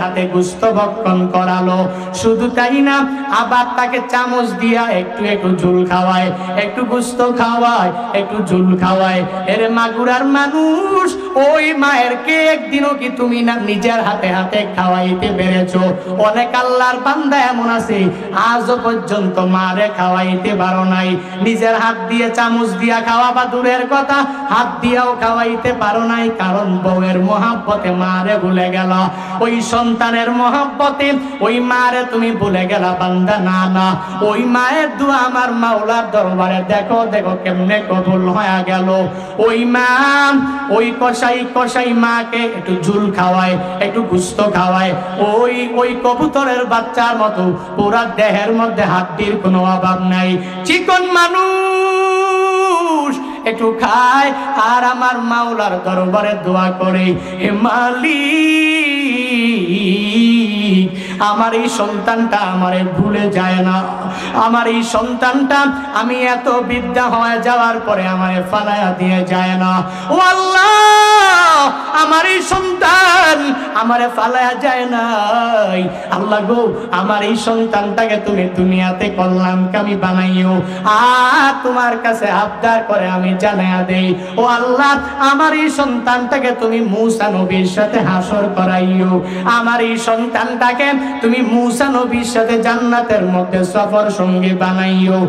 হাতে গোশত ভক্ষণ করালো। শুধু তাই না, আবার তাকে চামচ দিয়া একটু ঝুল খাওয়ায়, একটু গোশত খাওয়ায়, একটু ঝুল খাওয়ায়। এরে মাগুরার মানুষ, ওই মায়ের কে একদিনও কি তুমি না নিজের হাতে খাওয়াইতে পেরেছো? অনেক আল্লাহর বান্দা এমন আছে আজও পর্যন্ত মারে খাওয়াইতে পারো নাই। নিজের হাত দিয়ে চামচ দিয়া খাওয়াবা দূরের কথা, হাত দিয়াও খাওয়াইতে পারো নাই, কারণ বউয়ের মহাব্বতে মারে ভুলে গেল। ওই সন্তানের মহাব্বতে ওই মারে তুমি ভুলে গেলা বান্দা। না, ওই মায়ের দোয়া আমার মাওলার দরবারে দেখো কেমনে কবুল হয়ে গেল। ওই মা ওই কসাই মাকে একটু ঝুল খাওয়ায়, একটু গোশত খাওয়ায়, ওই কবুতরের বাচ্চার মতো পুরা দেহের মধ্যে হাড্ডির কোনো অভাব নাই, চিকন মানুষ একটু খায় আর আমার মাওলার দরবারে দোয়া করে, হে মালিক আমার এই সন্তানটা আমারে ভুলে যায় না, আমার এই সন্তানটা আমি এত বিদ্যা হয়ে যাওয়ার পরে আমারে ফালায়া দিয়ে যায় না। ও আল্লাহ, আমার এই সন্তান আমারে ফালায়া যায় নাই, আল্লাহ গো আমার এই সন্তানটাকে তুমি দুনিয়াতে কল্যাণকামী বানাইও। আর তোমার কাছে আবদার করে আমি জানায়া দেই, ও আল্লাহ আমার এই সন্তানটাকে তুমি মূসা নবীর সাথে হাসর করাইও, আমার এই সন্তানটাকে তুমি মূসা নবীর সাথে জান্নাতের মধ্যে সফর সঙ্গী বানাইও।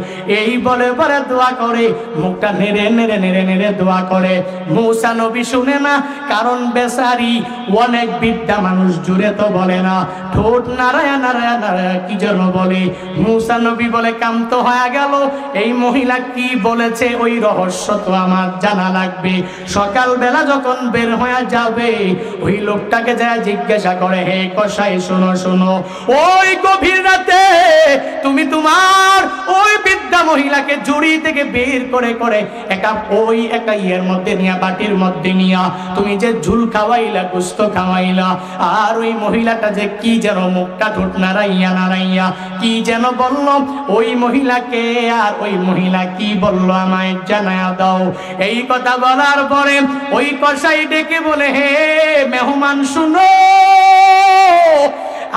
এই বলে বলে দোয়া করে, মুখটা নেড়ে নেড়ে নেড়ে নেড়ে দোয়া করে। মূসা নবী শুনে না, কারণ বেচারি অনেক বিদ্যা মানুষ জুড়ে তো বলে না, ঠোঁট নারায়া নারায়া নারায়া কি যেন বলে। মূসা নবী বলে কাম তো হয়ে গেল, এই মহিলা কি বলেছে ওই রহস্য তো আমার জানা লাগবে। সকালবেলা যখন বের হয়ে যাবে ওই লোকটাকে যা জিজ্ঞাসা করে, হে কসাই শোনো শোনো, ওই গভীর রাতে তুমি তোমার ওই বৃদ্ধা মহিলাকে জুড়ি থেকে বের করে করে একটা ইয়ের মধ্যে নিয়া, বাটির মধ্যে নিয়া তুমি যে ঝুল খাওয়াইলা, গোস্ত খাওয়াইলা, আর ওই মহিলাটা যে কি যেন মুখটা ঠোঁট নাড়াইয়া নাড়াইয়া কি যেন বলল, ওই মহিলাকে আর ওই মহিলা কি বলল আমায় জানায়া দাও। এই কথা বলার পরে ওই কসাই ডেকে বলে, হে মেহমান শুনো,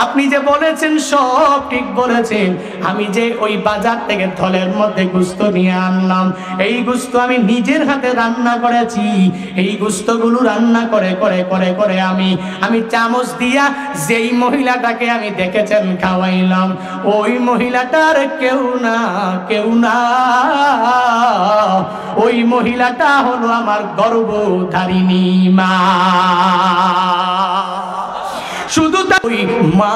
আপনি যে বলেছেন সব ঠিক বলেছেন। আমি যে ওই বাজার থেকে থলের মধ্যে গোস্ত নিয়ে আনলাম, এই গোস্ত আমি নিজের হাতে রান্না করেছি। এই গোস্তগুলো রান্না করে করে করে করে আমি চামচ দিয়া যেই মহিলাটাকে আমি দেখেছেন খাওয়াইলাম, ওই মহিলাটার কেউ না কেউ না, ওই মহিলাটা হলো আমার গর্ভধারিণী মা। শুধু ওই মা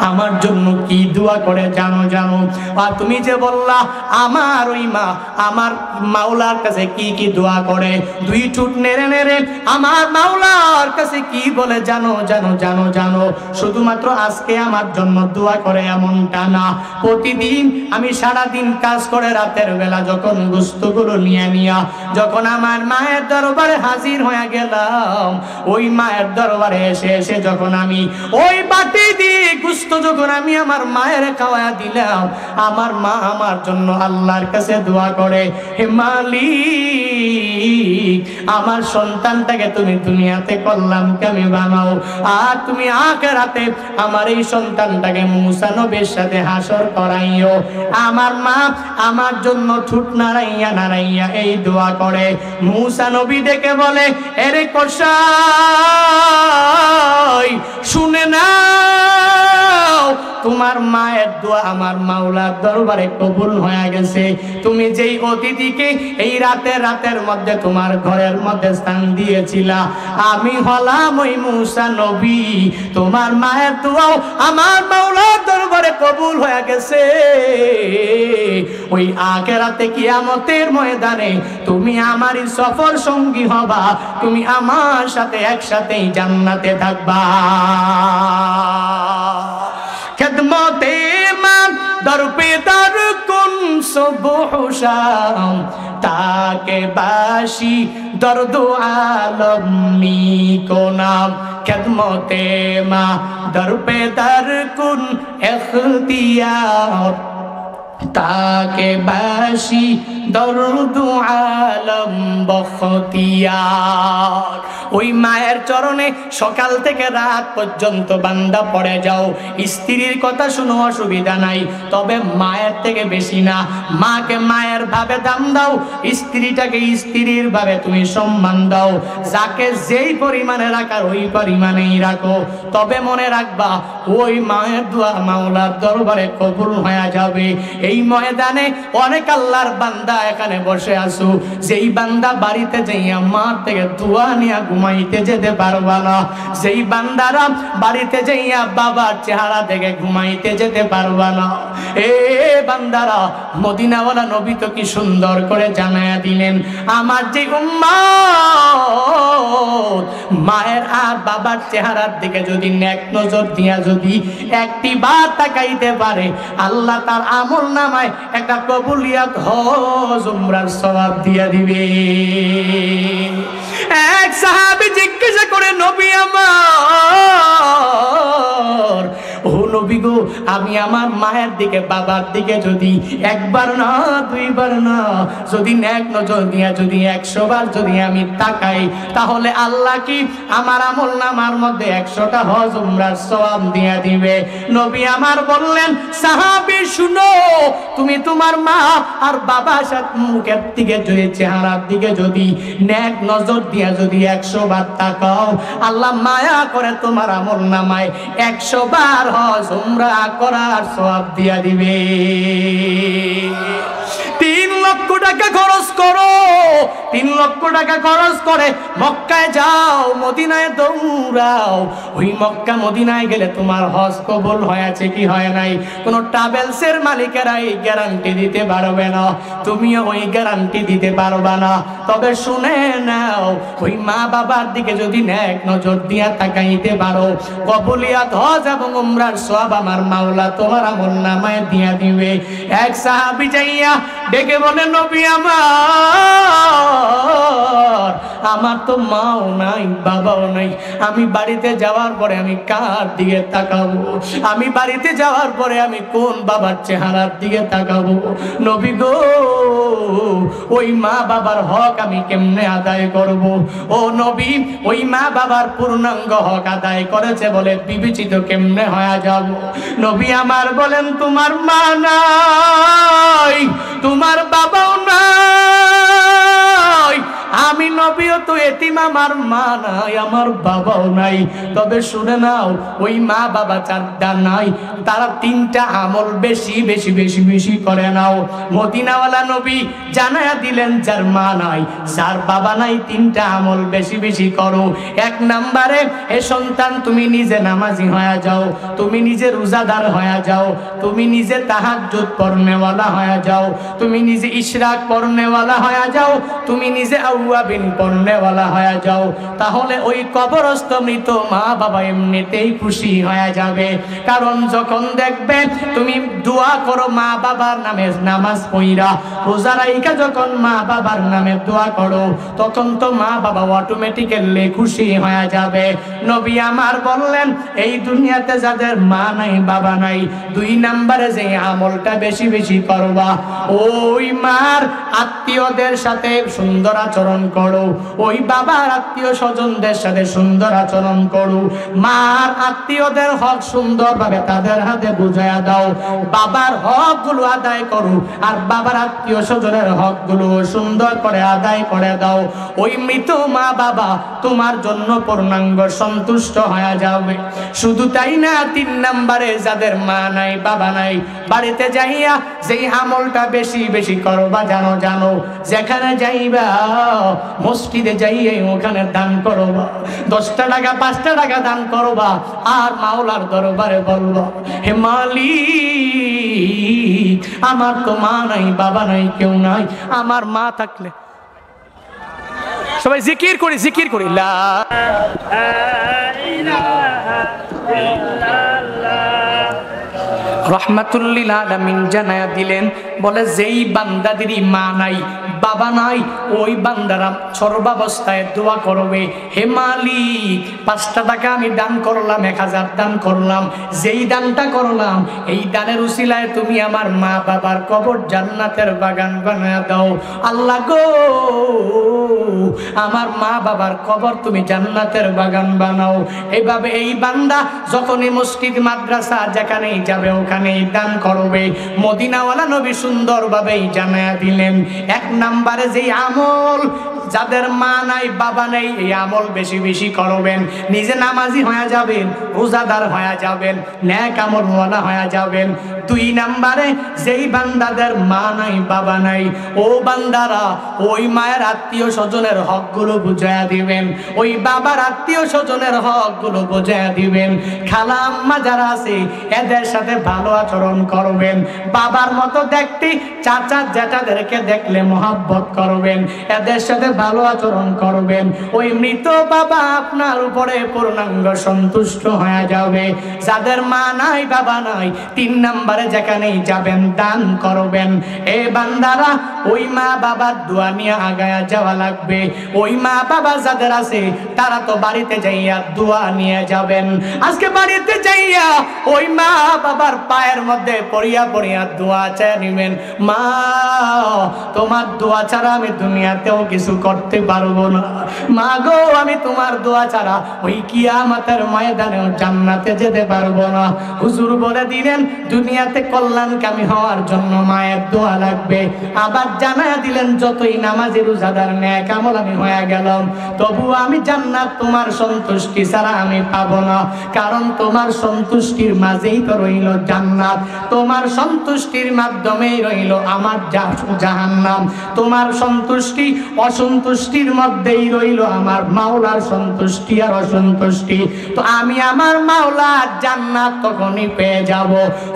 আমার জন্য কি দোয়া করে জানো জানো? আর তুমি যে বললা আমার ওই মা আমার মাওলার কাছে কি কি দোয়া করে, দুই ঠোঁট নেড়ে নেড়ে আমার মাওলার কাছে কি বলে জানো জানো জানো জানো? শুধুমাত্র আজকে আমার জন্য দোয়া করে এমনটা না, প্রতিদিন আমি সারাদিন কাজ করে রাতের বেলা যখন গোস্তগুলো নিয়ে নিয়া যখন আমার মায়ের দরবারে হাজির হয়ে গেলাম, ওই মায়ের দরবারে এসে এসে যখন আমি ওই বাটি দিয়ে গোস্ত যখন আমি আমার মায়ের খাওয়া দিলাম, আমার মা আমার জন্য আল্লাহর কাছে দোয়া করে, হে মালিক আমার সন্তানটাকে তুমি দুনিয়াতে কল্যাণকামী বানাও, আর তুমি আখিরাতে আমার এই সন্তানটাকে মূসা নবীর সাথে হাসর করাইও। আমার মা আমার জন্য ঠোঁট নাড়াইয়া নাড়াইয়া এই দোয়া করে। মূসা নবী ডেকে বলে, এরে কসাই শুনে নাও, তোমার মায়ের দোয়া আমার মাওলার দরবারে কবুল হয়ে গেছে। তুমি যেই অতিথিকে এই রাতের মধ্যে তোমার ঘরের মধ্যে স্থান দিয়েছিলা, আমি হলাম ওই মূসা নবী। তোমার মায়ের দোয়াও আমার মাওলার দরবারে কবুল হয়ে গেছে। ওই আখিরাতে কিয়ামতের ময়দানে তুমি আমারই সফর সঙ্গী হবা, তুমি আমার সাথে একসাথেই জান্নাতে থাকবা। খেদমতে মা দর পে দর কুন সুবহ শাম, তাকে বাসি দর্দ আলম মি কো নাম। খেদমতে মা দর পে দর কুন ইখতিয়ার, তাকে বাসি দর্দ আলম বখতিয়ার। ওই মায়ের চরণে সকাল থেকে রাত পর্যন্ত বান্দা পড়ে যাও। স্ত্রীর কথা শুনো অসুবিধা নাই, তবে মায়ের থেকে বেশি না। মাকে মায়ের ভাবে দাম দাও, স্ত্রীটাকে স্ত্রীর ভাবে তুমি সম্মান দাও। যাকে যেই পরিমাণে রাখার ওই পরিমাণেই রাখো, তবে মনে রাখবা ওই মায়ের দোয়া মাওলার দরবারে কবুল হয়ে যাবে। এই ময়দানে অনেক আল্লাহর বান্দা এখানে বসে আছো, যেই বান্দা বাড়িতে যাইয়া মার থেকে দোয়া নিয়ে ঘুমাইতে যেতে পারবা না, যেই বান্দারা বাড়িতে যাইয়া বাবার চেহারা দেখে ঘুমাইতে যেতে পারবা না, এ বান্দারা মদিনাওয়ালা নবী তো কি সুন্দর করে জানায়া দিলেন, আমার যে উম্মত মায়ের আর বাবার চেহারার দিকে যদি নেক নজর দিয়া যদি একটি বার তাকাইতে পারে, আল্লাহ তার আমল নামায় একটা কবুলিয়াত হজ উমরার সওয়াব দিয়া দিবে। এক সাহাবী জিজ্ঞাসা করে, নবী আমার ও নবী গো, আমি আমার মায়ের দিকে বাবার দিকে যদি একবার না দুইবার না যদি নেক নজর দিয়া যদি 100 বার যদি আমি তাকাই, তাহলে আল্লাহ কি আমার আমলনামার মধ্যে 100টা হজ উমরার সওয়াব দিয়া দিবে। নবী আমার বললেন, সাহাবী শুনো, তুমি তোমার মা আর বাবার সাথে মুখের দিকে যদি চেহারার দিকে যদি নেক নজর দিয়া যদি 100 বার তাকাও, আল্লাহ মায়া করে তোমার আমলনামায় 100 বার হজ উমরা করার সওয়াব দিয়া দিবে। 3 লক্ষ টাকা খরচ করো, 3 লক্ষ টাকা খরচ করে মক্কায় যাও, মদিনায় দৌড়াও। ওই মক্কা মদিনায় গেলে তোমার হজ কবুল হয়েছে কি হয় নাই, কোন ট্রাভেলসের মালিকেরা এই গ্যারান্টি দিতে পারবে না, তুমিও ওই গ্যারান্টি দিতে পারবে না। তবে শুনে নাও, ওই মা বাবার দিকে যদি নেক নজর দিয়া তাকাইতে পারো, কবুলিয়াত হজ এবং উমরার সওয়াব আমার মাওলা তোমার আমলনামায় দিয়া দিবে। এক সাহাবী যাইয়া ডেকে বলে, নবী আমার তো মাও নাই বাবাও নাই, আমি বাড়িতে যাওয়ার পরে আমি কার দিকে তাকাবো, আমি বাড়িতে যাওয়ার পরে আমি কোন বাবার চেহারার দিকে তাকাবো। নবী গো, ওই মা বাবার হক আমি কেমনে আদায় করব? ও নবী, ওই মা বাবার পূর্ণাঙ্গ হক আদায় করেছে বলে বিবেচিত কেমনে হয়ে যাব? নবী আমার বলেন, তোমার মা নাই, তোমার বাবাও নাই, আমি নবীও তো এতিম, আমার মা নাই, আমার বাবাও নাই। তবে শুনে নাও, ওই মা বাবা চারটা নাই, তারা 3টা আমল বেশি বেশি বেশি বেশি করে নাও। মদিনাওয়ালা নবী জানায়া দিলেন, যার মা নাই যার বাবা নাই 3টা আমল বেশি বেশি করো। 1 নম্বরে, এ সন্তান তুমি নিজে নামাজি হয়ে যাও, তুমি নিজে রোজাদার হয়ে যাও, তুমি নিজে তাহাজ্জুদ পড়নেওয়ালা হয়ে যাও, তুমি নিজে ইশরাক পড়নেওয়ালা হয়ে যাও, তুমি নিজে আউয়াবিন পড়নেওয়ালা হয়ে যাও। তাহলে ওই কবরস্থ মৃত মা বাবা এমনিতেই খুশি হয়ে যাবে। কারণ যখন দেখবে তুমি দোয়া করো মা বাবার নামে, নামাজ পড়া রোজা রাইখা যখন মা বাবার নামে দোয়া করো, তখন তো মা বাবা অটোমেটিক্যালি খুশি হয়ে যাবে। নবী আমার বললেন, এই দুনিয়াতে যাদের মা নাই বাবা নাই, 2 নম্বরে যে আমলটা বেশি বেশি করবা, ওই মার আত্মীয়দের সাথে সুন্দর আচরণ করো, ওই বাবার আত্মীয় স্বজনদের সাথে সুন্দর আচরণ করো, মার আত্মীয়দের হক সুন্দরভাবে তাদের হাতে বুঝাইয়া দাও, বাবার হক গুলো আদায় করো, আর বাবার আত্মীয় স্বজনের হক গুলো সুন্দর করে আদায় করে দাও। ওই মৃত মা বাবা তোমার জন্য পূর্ণাঙ্গ সন্তুষ্ট হয়ে যাবে। শুধু তাই না, 3 নম্বরে যাদের মা নাই বাবা নাই, বাড়িতে যাইয়া যেই আমলটা বেশি বেশি করবা, জানো জানো, যেখানে যাইবা মসজিদে যাইয়ে ওখানে দান করবা, 10টা টাকা 5টা টাকা দান করবা, আর মাওলার দরবারে বলবা, হে মালিক, আমার তো মা নাই বাবা নাই কেউ নাই, আমার মা থাকলে, সবাই জিকির করি জিকির করি, লা ইলাহা ইল্লাল্লাহ। রহমাতুল্লিল আলামিন জানায়া দিলেন, বলে যেই বান্দাদেরই মা নাই বাবা নাই, ওই বান্দারা সর্বাবস্থায় দোয়া করবে, হে মালিক 5টা টাকা আমি দান করলাম, 1000 দান করলাম, যেই দানটা করলাম এই দানের উসিলায় তুমি আমার মা বাবার কবর জান্নাতের বাগান বানায় দাও। আল্লাহ গো, আমার মা বাবার কবর তুমি জান্নাতের বাগান বানাও। এইভাবে এই বান্দা যখনই মসজিদ মাদ্রাসা যেখানেই যাবে ওখানেই দান করবে। মদিনাওয়ালা নবী সুন্দরভাবেই জানায়া দিলেন, 1 নম্বরে যেই আমল, যাদের মা নাই বাবা নেই, এই আমল বেশি বেশি করবেন, নিজে নামাজি হয়ে যাবেন, রোজাদার হয়ে যাবেন, নেক আমলওয়ালা হয়ে যাবেন। 2 নম্বরে, যেই বান্দাদের মা নাই বাবা নাই, ও বান্দারা ওই মায়ের আত্মীয় স্বজনের হকগুলো বুঝাইয়া দিবেন, ওই বাবার আত্মীয় স্বজনের হকগুলো বুঝাইয়া দিবেন। খালা আম্মা যারা আছে এদের সাথে ভালো আচরণ করবেন, বাবার মতো দেখতে চাচা জ্যাঠাদেরকে দেখলে মহব্বত করবেন, এদের সাথে ভালো আচরণ করবেন। ওই মৃত বাবা আপনার উপরে পূর্ণাঙ্গ সন্তুষ্ট হয়ে যাবে। যাদের মা নাই বাবা নাই, 3 নম্বরে যেখানেই যাবেন দান করবেন। এ বান্দারা ওই মা বাবার দোয়া নিয়ে আগায়া যাওয়া লাগবে। ওই মা বাবা যাদের আছে তারা তো বাড়িতে যাইয়া দোয়া নিয়ে যাবেন। আজকে বাড়িতে যাইয়া ওই মা বাবার পায়ের মধ্যে পড়িয়া পড়িয়া দোয়া চেয়ে নিবেন, মা তোমার দোয়া ছাড়া আমি দুনিয়াতেও কিছু করতে পারবো না, মা গো আমি তোমার দোয়া ছাড়া ওই কিয়ামতের ময়দানেও জান্নাতে যেতে পারবো না। হুজুর বলে দিলেন দুনিয়াতে কল্যাণকামী হওয়ার জন্য মায়ের দোয়া লাগবে। আবার জানায়া দিলেন যতই নামাজি রোজাদার নেক আমল আমি হয়ে গেলাম, তবু আমি জান্নাত তোমার সন্তুষ্টি ছাড়া আমি পাবো না, কারণ তোমার সন্তুষ্টির মাঝেই তো রইল জান্নাত, তোমার সন্তুষ্টির মাধ্যমেই রইল আমার জাহান্নাম, তোমার সন্তুষ্টি অসন্তুষ্টির মধ্যেই রইল আমার মাওলার সন্তুষ্টি আর অসন্তুষ্টি। তো আমি আমার মাওলার জান্নাত তখনই পেয়ে যাব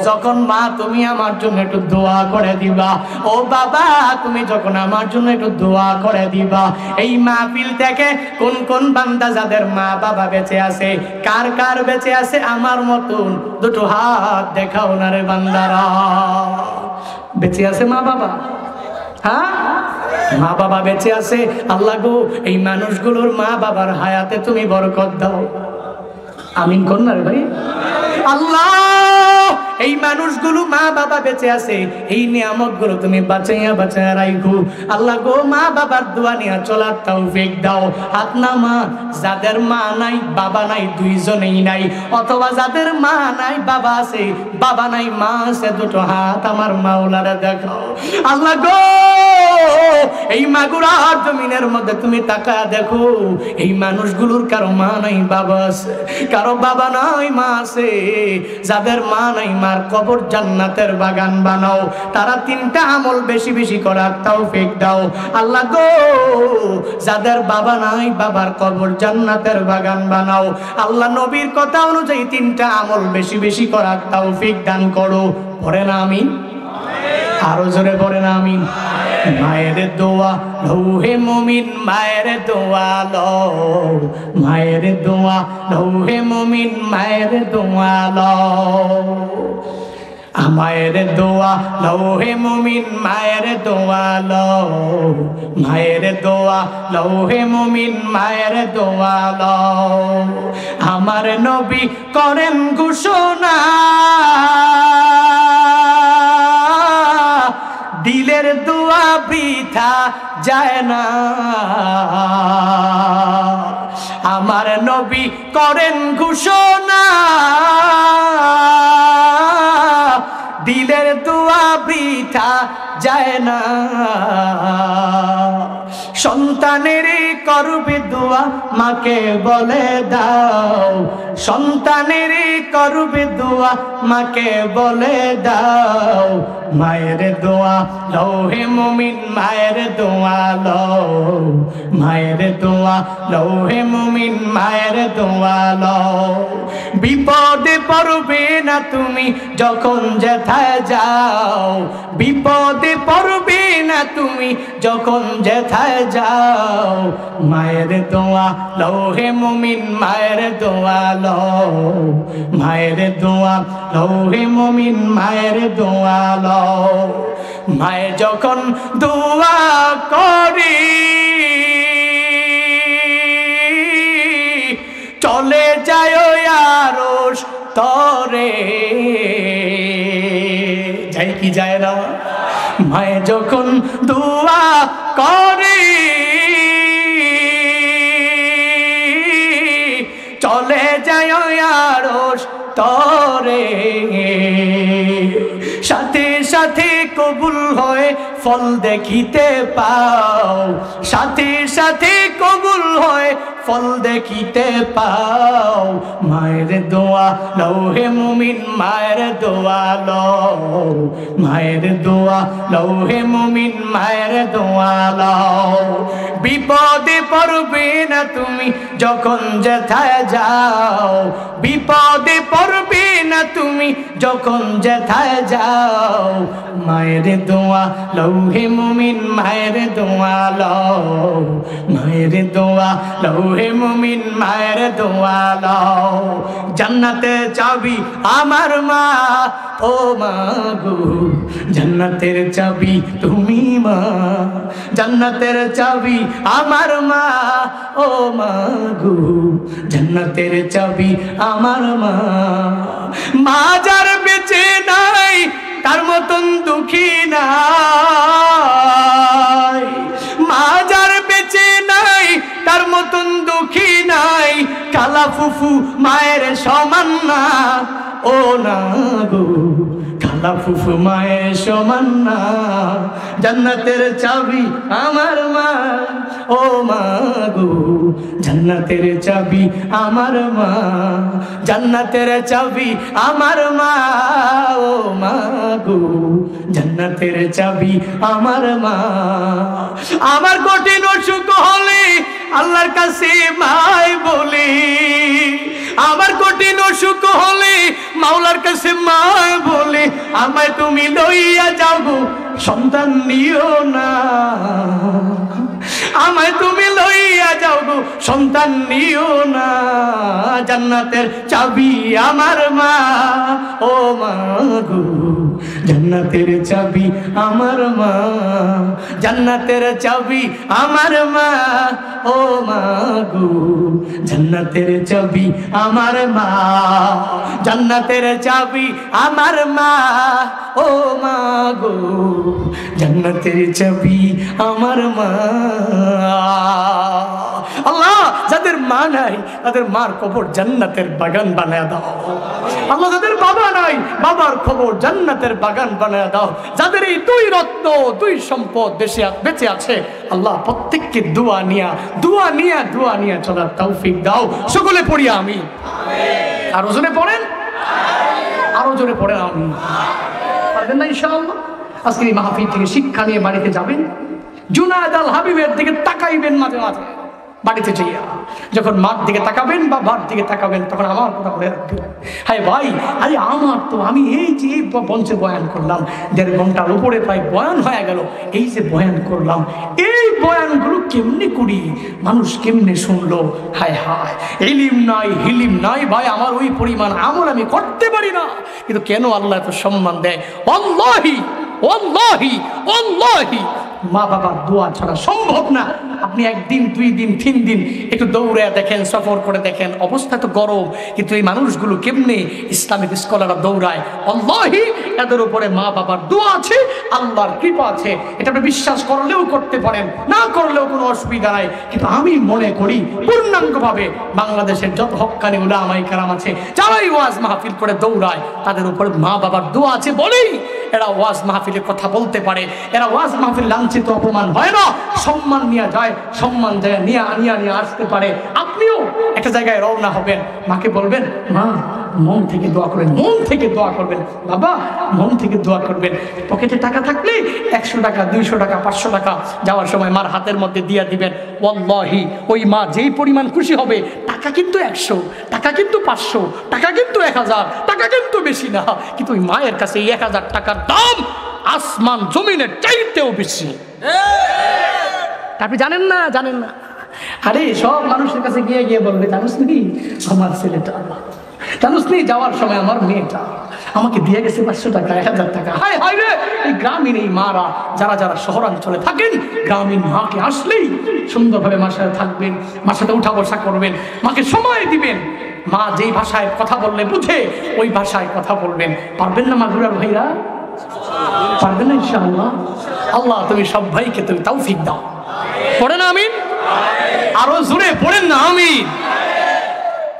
যখন মা তুমি আমার জন্য একটু দোয়া করে দিবা, ও বাবা তুমি যখন আমার জন্য একটু দোয়া করে দিবা। এই মাহফিল থেকে কোন কোন বান্দা যাদের মা বাবা বেঁচে আছে, কার কার বেঁচে আছে আমার মতন দুটো হাত দেখাও না রে বান্দারা। বেঁচে আছে মা বাবা? হ্যাঁ, মা বাবা বেঁচে আছে। আল্লাহ গো এই মানুষগুলোর মা বাবার হায়াতে তুমি বরকত দাও, আমিন কোন না রে ভাই। আল্লাহ এই মানুষগুলো মা বাবা বেঁচে আছে, এই নিয়ামতগুলো তুমি বাঁচাইয়া বাঁচাইয়া রাখো। আল্লাহ গো মা বাবার দোয়া নিয়ে চলার তৌফিক দাও। হাত নামা যাদের মা নাই বাবা নাই, দুইজনেই নাই, অথবা যাদের মা নাই বাবা আছে, বাবা নাই মা আছে, দুটো হাত আমার মাওলারে দেখাও। আল্লাহ গো এই মাগুরার জমিনের মধ্যে তুমি তাকায়া দেখো, এই মানুষগুলোর কারো মা নাই বাবা আছে, কারো বাবা নাই মা আছে। যাদের মা নাই মার কবর জান্নাতের বাগান বানাও। তারা তিনটা আমল বেশি বেশি করার তৌফিক দাও। আল্লাহ গো যাদের বাবা নাই বাবার কবর জান্নাতের বাগান বানাও। আল্লাহ নবীর কথা অনুযায়ী তিনটা আমল বেশি বেশি করার তৌফিক দান করো। পড়ে না আমিন? আরো জোরে পড়ে না আমিন? মায়ের দোয়া লৌহে মুমিন, মায়ের দোয়া লও, মায়ের দোয়া লৌহে মুমিন, মায়ের দোয়া লও, মায়ের দোয়া লৌহে মুমিন, মায়ের দোয়া লও, মায়ের দোয়া লৌহে মুমিন, মায়ের দোয়া লও। আমার নবী করেন ঘোষণা, দিলের দোয়া বৃথা যায় না। আমার নবী করেন ঘোষণা, দিলের দোয়া বৃথা যায় না। সন্তানের করবে দোয়া মাকে বলে দাও, সন্তানের করবে দোয়া মাকে বলে দাও। মায়ের দোয়া লৌহে মুমিন, মায়ের দোয়া লও, মায়ের দোয়া লৌহে মুমিন, মায়ের দোয়া লও। বিপদে পড়বে না তুমি যখন যেথায় যাও, বিপদে পড়বে না তুমি যখন যেথায় যাও। মায়ের দোয়া লৌহে মুমিন, মায়ের দোয়া লও, মায়ের দোয়া লৌহে মুমিন, মায়ের দোয়া লও। মায়ের যখন দোয়া করি চলে যায় আরশ তরে, যাই কি যায় না? মায়ের যখন দোয়া করি চলে যায় আরশ তরে, সাথে সাথে কবুল হয় ফল দেখিতে পাও, সাথে সাথে কবুল হয় ফল দেখিতে পাও। মায়ের দোয়া লৌহে মুমিন, মায়ের দোয়া লও, মায়ের দোয়া লৌহে মুমিন, মায়ের দোয়া লও। বিপদে পড়বে না তুমি যখন যেথায় যাও, বিপদে পড়বে না তুমি যখন যেথায় যাও। মায়ের দোয়া লৌহে মুমিন, মায়ের দোয়া লও, মায়ের দোয়া লৌহে মুমিন, মায়ের দোয়া লও। জান্নাতে চাবি আমার মা, ও মা গো জান্নাতের চাবি তুমি মা জান্নাতের চাবি আমার মা, ও মা গো জান্নাতের চাবি আমার মা। মা যার বেঁচে নাই তার মতন দুঃখী নাই, মা যার বেঁচে নাই তার মতন দুঃখী নাই, কালা ফুফু মায়ের সমান না, ও না গো কালা ফুফু মায়ের সমান না। জান্নাতের চাবি আমার মা, ও মা গো জান্নাতের চাবি আমার মা, জান্নাতের চাবি আমার মা, ও মা গো জান্নাতের চাবি আমার মা। আমার কঠিন অসুখ হলে আল্লাহর কাছে মাই বলি, আমার কঠিন অসুখ হলে মাওলার কাছে মাই বলে, আমায় তুমি লইয়া যাও গো সন্তান নিও না, আমায় তুমি লইয়া যাও গো সন্তান নিও না। জান্নাতের চাবি আমার মা, ও মা গো জান্নাতের চাবি আমার মা, জান্নাতের চাবি আমার মা, ও মা গো জান্নাতের চাবি আমার মা, জান্নাতের চাবি আমার মা, ও মা গো জান্নাতের চাবি আমার মা। আল্লাহ যাদের মা নাই তাদের মার কবর জান্নাতের বাগান বানায় দাও। আল্লাহ যাদের বাবা নাই বাবার কবর জান্নাতের বাগান বানায় দাও। যাদের এই দুই রত্ন দুই সম্পদ দেশে বেঁচে আছে আল্লাহ প্রত্যেককে দোয়া নিয়া চলার তৌফিক দাও। সকলে পড়ি আমি, আরো জোরে পড়েন, আরো জোরে পড়েন আমি, পারবেন না ইনশাআল্লাহ। আজকে এই মাহফিল থেকে শিক্ষা নিয়ে বাড়িতে যাবেন, জুনায়েদ আল হাবিবের দিকে তাকাইবেন মাঝে মাঝে বাড়িতে যাইয়া, যখন মার দিকে তাকাবেন বা বার দিকে তাকাবেন তখন আমার কথা মনে রাখবেন, হায় ভাই আরে আমার তো আমি এই যে মঞ্চে বয়ান করলাম 1.5 ঘন্টার উপরে প্রায় বয়ান হয়ে গেল, এই যে বয়ান করলাম এই বয়ানগুলো কেমনে করি, মানুষ কেমনে শুনলো, হায় হায় ইলিম নাই হিলিম নাই ভাই, আমার ওই পরিমাণ আমল আমি করতে পারি না, কিন্তু কেন আল্লাহ এত সম্মান দেয়। ওয়াল্লাহি ওয়াল্লাহি ওয়াল্লাহি মা বাবার দোয়া ছাড়া সম্ভব না। আপনি 1 দিন 2 দিন 3 দিন একটু দৌড়ে দেখেন, সফর করে দেখেন, অবস্থা তো গরম, কিন্তু এই মানুষগুলো কেমনে ইসলামিক স্কলাররা দৌড়ায়। আল্লাহি এদের উপরে মা বাবার দোয়া আছে, আল্লাহর কৃপা আছে, এটা আপনি বিশ্বাস করলেও করতে পারেন, না করলেও কোনো অসুবিধা নাই। কিন্তু আমি মনে করি পূর্ণাঙ্গভাবে বাংলাদেশের যত হক্কানি উলামায়ে কেরাম আছে যারাই ওয়াজ মাহফিল করে দৌড়ায় তাদের উপরে মা বাবার দোয়া আছে বলেই এরা ওয়াজ মাহফিলের কথা বলতে পারে, এরা ওয়াজ মাহফিল লাঞ্ছিত অপমান হয় না, সম্মান নিয়ে যায়, সম্মান যায় নিয়ে আসতে পারে। আপনিও একটা জায়গায় রওনা হবেন, মাকে বলবেন মা মন থেকে দোয়া করবেন, মন থেকে দোয়া করবেন, বাবা মন থেকে দোয়া করবেন। পকেটে টাকা থাকলে 100 টাকা 200 টাকা 500 টাকা যাওয়ার সময় মার হাতের মধ্যে দিয়ে দিবেন। ওয়াল্লাহি ওই মা যেই পরিমাণ খুশি হবে, টাকা কিন্তু 100 টাকা কিন্তু 500 টাকা কিন্তু 1000 টাকা কিন্তু বেশি না, কিন্তু ওই মায়ের কাছে এই 1000 টাকার দাম আসমান জমিনের চাইতেও বেশি। আপনি জানেন না আরে সব মানুষের কাছে গিয়ে বলবে জানিস নি আমার ছেলেটা, জানিস নি যাওয়ার সময় আমার মেয়েটা আমাকে দিয়ে গেছে 500 টাকা 1000 টাকা। হায় হায় রে, এই গ্রামীণ এই মারা যারা শহরাঞ্চলে থাকেন, গ্রামীণ মাকে আসলেই সুন্দরভাবে মার সাথে থাকবেন, মার সাথে উঠা বসা করবেন, মাকে সময় দিবেন, মা যেই ভাষায় কথা বললে বুঝে ওই ভাষায় কথা বলবেন। পারবেন না মাগুরার ভাইরা? পারবেন না ইনশাআল্লাহ? আল্লাহ তুমি সব ভাইকে তুমি তৌফিক দাও। পড়েন আমিন, আরো জোরে পড়েন না আমিন।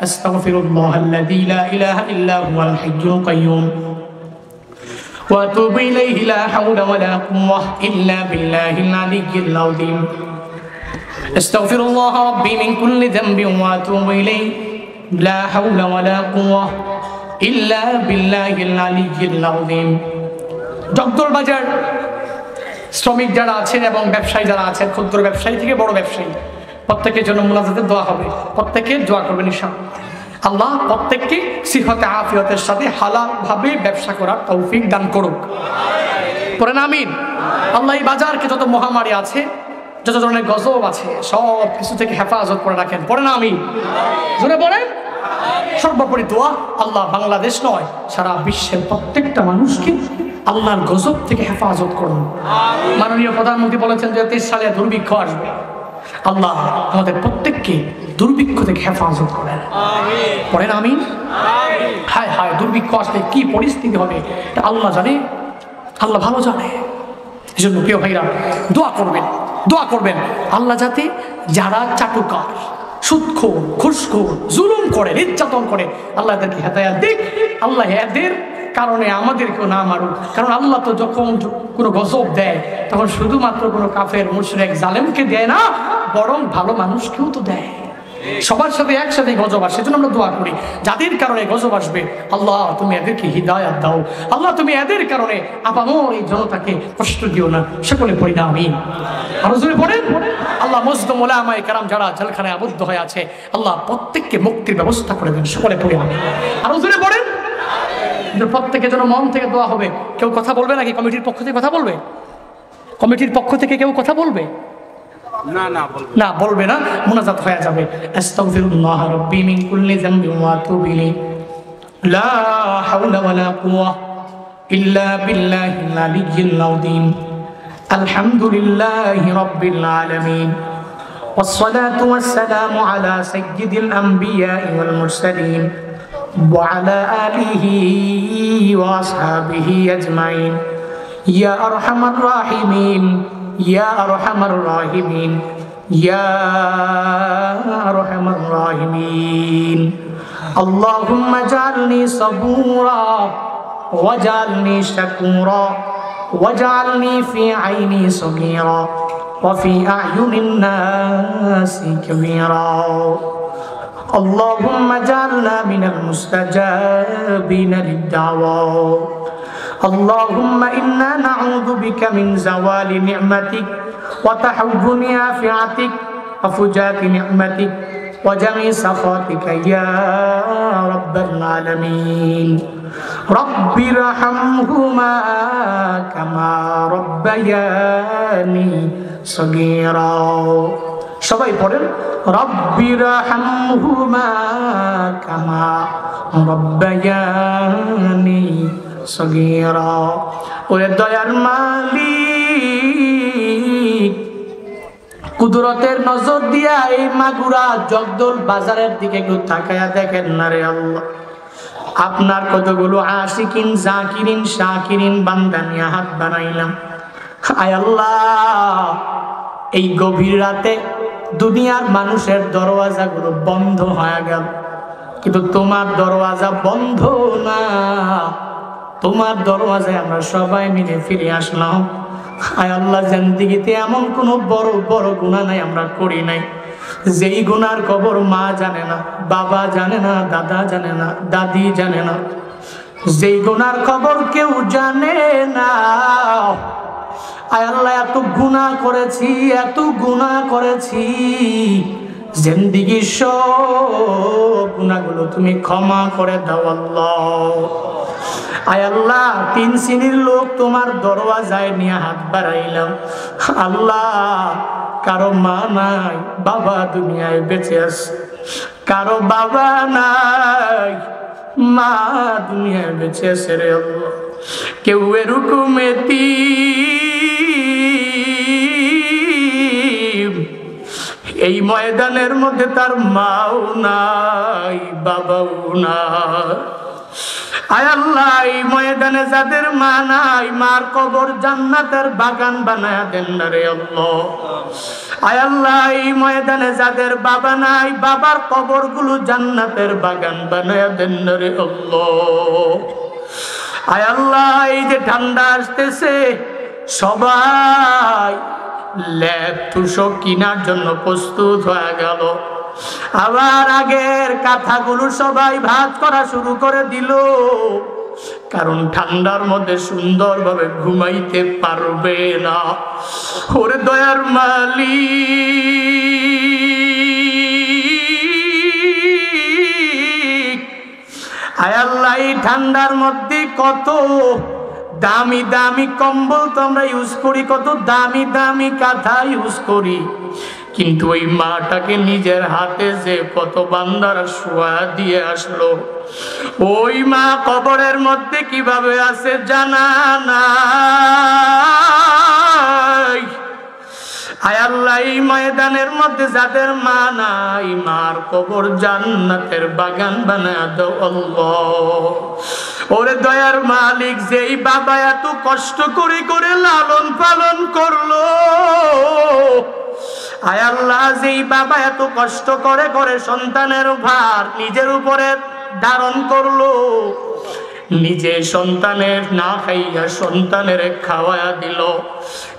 আস্তাগফিরুল্লাহাল্লাযী লা ইলাহা ইল্লা হুয়াল হাইয়্যুল কাইয়্যুম ওয়া আতুবু ইলাইহি লা হাওলা ওয়া লা কুওয়াতা ইল্লা বিল্লাহিল আলিয়্যিল আযীম। আস্তাগফিরুল্লাহ রাব্বী মিন কুল্লি যামবিন ওয়া আতুবু ইলাইহি লা হাওলা ওয়া লা কুওয়াতা ইল্লা বিল্লাহিল আলিয়্যিল আযীম। জগদল বাজার শ্রমিক যারা আছেন এবং ব্যবসায়ী যারা আছেন, ক্ষুদ্র ব্যবসায়ী থেকে বড় ব্যবসায়ী, প্রত্যেকের জন্য মুনাজাতের দোয়া হবে, প্রত্যেকে দোয়া করবেন ইনশাআল্লাহ। আল্লাহ প্রত্যেককে সিহতে আফিয়তের সাথে হালাল ভাবে ব্যবসা করার তৌফিক দান করুক। পড়েন আমিন। আল্লাহ এই বাজারকে যত মহামারী আছে, যত ধরনের গজব আছে, সব কিছু থেকে হেফাজত করে রাখেন। পড়েন আমিন, জোরে পড়েন। সর্বোপরি দোয়া, আল্লাহ বাংলাদেশ নয় সারা বিশ্বের প্রত্যেকটা মানুষকে আল্লাহর গজব থেকে হেফাজত করুন। মাননীয় প্রধানমন্ত্রী বলেছেন যে 23 সালে দুর্ভিক্ষ আসবে। আল্লাহ আমাদের প্রত্যেককে দুর্ভিক্ষ থেকে হেফাজত করেন, পড়েন আমিন। হায় হায়, দুর্ভিক্ষ আসলে কি পরিস্থিতি হবে এটা আল্লাহ জানে, আল্লাহ ভালো জানে। এই জন্য প্রিয় ভাইরা দোয়া করবেন, দোয়া করবেন আল্লাহ যাতে যারা চাটুকার, সুদখোর, ঘুষখোর, জুলুম করে, নির্যাতন করে, আল্লাহ এদেরকে হেদায়েত দিক। আল্লাহ এদের কারণে আমাদেরকেও না মারুক। কারণ আল্লাহ তো যখন কোনো গজব দেয় তখন শুধুমাত্র কোনো কাফের, মুশরিক, জালেমকে দেয় না, বরং ভালো মানুষকেও তো দেয়। সবার সাথে একসাথে গজব আসে। সেজন্য আমরা দোয়া করি যাদের কারণে গজব আসবে, আল্লাহ তুমি এদেরকে হিদায়াত দাও, আল্লাহ তুমি এদের কারণে আপামর এই জনতাকে কষ্ট দিও না। সকলে পড়ি না আমিন। আরো জোরে পড়েন। আল্লাহ মজদুম উলামায়ে কেরাম যারা জেলখানায় আবদ্ধ হয়ে আছে, আল্লাহ প্রত্যেককে মুক্তির ব্যবস্থা করে দেন। সকলে পড়ি আমিন। আরো জোরে পড়েন। প্রত্যেকের জন্য মন থেকে দোয়া হবে। কেউ কথা বলবে নাকি? কমিটির পক্ষ থেকে কথা বলবে? কমিটির পক্ষ থেকে কেউ কথা বলবে? না বলবে না, মুনাজাত হয়ে যাবে। আস্তাগফিরুল্লাহ রাব্বি মিন কুল্লি যামবিন ওয়া আতুবু ইলাইহি লা হাওলা ওয়ালা কুওয়া ইল্লা বিল্লাহিল আলিয়্যিল আযীম। আলহামদুলিল্লাহি রাব্বিল আলামিন والصلاة والسلام على سيد الأنبياء والمرسلين وعلى آله وأصحابه أجمعين يا أرحم الراحمين يا أرحم الراحمين يا أرحم الراحمين اللهم اجعلني صبورا واجعلني شكورا واجعلني في عيني صغيرا وفي أعين الناس كبيرا اللهم اجعلنا من المستجابين للدعوات اللهم إنا نعوذ بك من زوال نعمتك وتحول عافيتك وفجاءة نعمتك وجميع سخطك يا رب العالمين رب ارحمهما كما ربياني صغيرا সবাই পড়েন রব্বির রহমহুমা কামা রব্বায়ানি সগীরা। ওরে দয়ার মালিক, কুদরতের নজর দিয়া এই মাগুরা জগদল বাজারের দিকে একটু তাকায়া দেখেন না রে আল্লাহ। আপনার কতগুলো আশিকিন, জাকিরিন, শাকিরিন বান্দা নিয়ে হাত বানাইলাম। আয় আল্লাহ, এই গভীর রাতে দুনিয়ার মানুষের দরওয়াজাগুলো বন্ধ হয়ে গেল, কিন্তু তোমার দরওয়াজা বন্ধ না। তোমার দরওয়াজায় আমরা সবাই মিলে ফিরে আসলাম। আয় আল্লাহ, জিন্দেগিতে এমন কোনো বড় বড় গুনাহ নাই আমরা করি নাই, যেই গুনার খবর মা জানে না, বাবা জানে না, দাদা জানে না, দাদি জানে না, যেই গুনার খবর কেউ জানে না। আয় আল্লাহ, এত গুনাহ করেছি, এত গুনাহ করেছি, জিন্দেগির সব গুনাহগুলো তুমি ক্ষমা করে দাও আল্লাহ। আয় আল্লাহ, 3 শ্রেণীর লোক তোমার দরওয়াজায় নিয়ে হাত বাড়াইলাম। আল্লাহ, কারো মা নাই, বাবা দুনিয়ায় বেঁচে আছে, কারো বাবা নাই, মা দুনিয়ায় বেঁচে আছে রে আল্লাহ। কেউ এরকম এতিম, এই ময়দানের মধ্যে তার মাও নাই, বাবাও নাই। আয় আল্লাহ, এই ময়দানে যাদের মা নাই, মার কবর জান্নাতের বাগান বানায়া দেন না রে আল্লাহ। আয় আল্লাহ, এই ময়দানে যাদের বাবা নাই, বাবার কবরগুলো জান্নাতের বাগান বানায়া দেন না রে আল্লাহ। আয় আল্লাহ, এই যে ঠান্ডা আসতেছে, সবাই ল্যাপ তুষক কেনার জন্য প্রস্তুত হয়ে গেল। আবার আগের কাঁথাগুলো সবাই ভাঁজ করা শুরু করে দিল, কারণ ঠান্ডার মধ্যে সুন্দরভাবে ঘুমাইতে পারবে না। ওরে দয়ার মালিক, আয় আল্লাহ, এই ঠান্ডার মধ্যে কত দামি দামি কম্বল তো আমরা ইউজ করি, কত দামি দামি কাঁথা ইউজ করি, কিন্তু ওই মাটাকে নিজের হাতে যে কত বান্দারা শোয়া দিয়ে আসলো, ওই মা কবরের মধ্যে কিভাবে আছে জানা নাই। আয় আল্লাহ, এই ময়দানের মধ্যে যাদের মা নাই, মার কবর জান্নাতের বাগান বানায় দাও আল্লাহ। ওরে দয়ার মালিক, যেই বাবা এত কষ্ট করে করে লালন পালন করলো, আয় আল্লাহ, যেই বাবা এত কষ্ট করে করে সন্তানের ভার নিজের উপরে ধারণ করলো, নিজে সন্তানের না খাইয়া সন্তানের খাওয়ায়া দিল,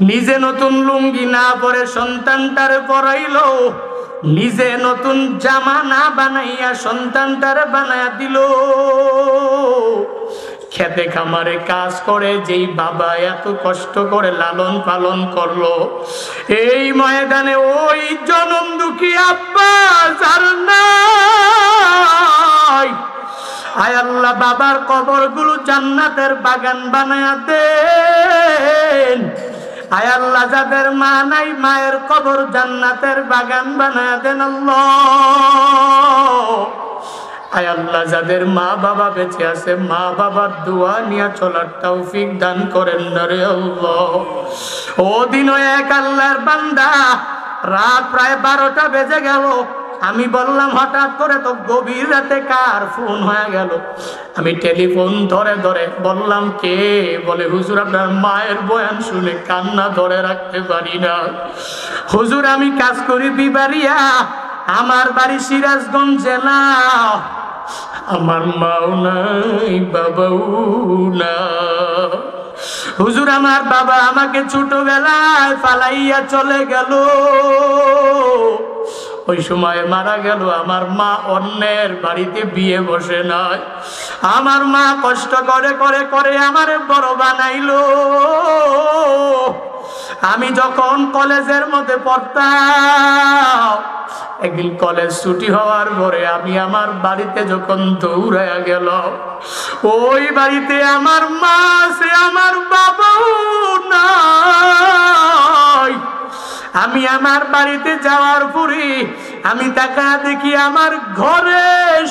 নিজে নতুন লুঙ্গি না পরে সন্তানটারে পরাইলো, নিজে নতুন জামা না বানাইয়া সন্তানটারে বানায়া দিল। খেতে খামারে কাজ করে যেই বাবা এত কষ্ট করে লালন পালন করলো, এই ময়দানে ওই জনম দুঃখী আব্বা যার নাই, আয় আল্লাহ, বাবার কবরগুলো জান্নাতের বাগান বানায়া দেন। আয় আল্লাহ, যাদের মা নাই, মায়ের কবর জান্নাতের বাগান বানায়া দেন আল্লাহ। আয় আল্লাহ, যাদের মা বাবা বেঁচে আছে, মা বাবার দোয়া নিয়ে চলার তৌফিক দান করেন না রে আল্লাহ। ও দিন এক আল্লাহর বান্দা, রাত প্রায় 12টা বেজে গেল। আমি বললাম হঠাৎ করে তো গভীর রাতে কার ফোন হয়ে গেল। আমি টেলিফোন ধরে ধরে বললাম কে? বলে হুজুর, আপনার মায়ের বয়ান শুনে কান্না ধরে রাখতে পারি না। হুজুর, আমি কাজ করি বিবাড়িয়া, আমার বাড়ি সিরাজগঞ্জ জেলা, আমার মাও নাই বাবাও না। হুজুর, আমার বাবা আমাকে ছোটবেলায় ফালাইয়া চলে গেল, ওই সময় মারা গেল। আমার মা অন্যের বাড়িতে বিয়ে বসে নাই, আমার মা কষ্ট করে করে করে আমারে বড় বানাইলো। আমি যখন কলেজের মধ্যে পড়তাম, একদিন কলেজ ছুটি হওয়ার পরে আমি আমার বাড়িতে যখন দৌড়াইয়া গেল, ওই বাড়িতে আমার মা আছে, আমার বাবাও নাই। আমি আমার বাড়িতে যাওয়ার পরে আমি তাকা দেখি আমার ঘরে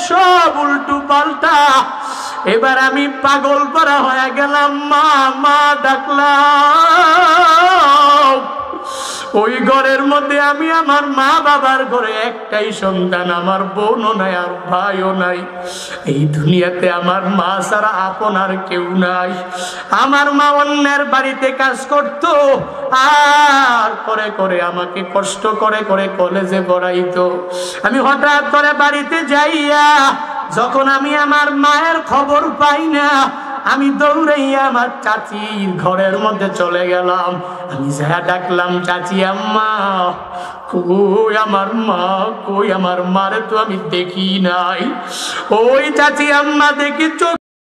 সব উল্টো পাল্টা। এবার আমি পাগল পারা হয়ে গেলাম, মা মা ডাকলাম। ওই ঘরের মধ্যে আমি আমার মা বাবার ঘরে একটাই সন্তান, আমার বোনও নাই আর ভাইও নাই। এই দুনিয়াতে আমার মা ছাড়া আপন আর কেউ নাই। আমার মা অন্যের বাড়িতে কাজ করতো, আর করে করে আমাকে কষ্ট করে করে কলেজে পড়াইতো। আমি হঠাৎ করে বাড়িতে যাইয়া যখন আমি আমার মায়ের খবর পাই না, আমি দৌড়াইয়া আমার চাচির ঘরের মধ্যে চলে গেলাম। আমি যা ডাকলাম, চাচি আম্মা কই আমার মা, কই আমার মারে তো আমি দেখি নাই। ওই চাচি আম্মা দেখি চোখ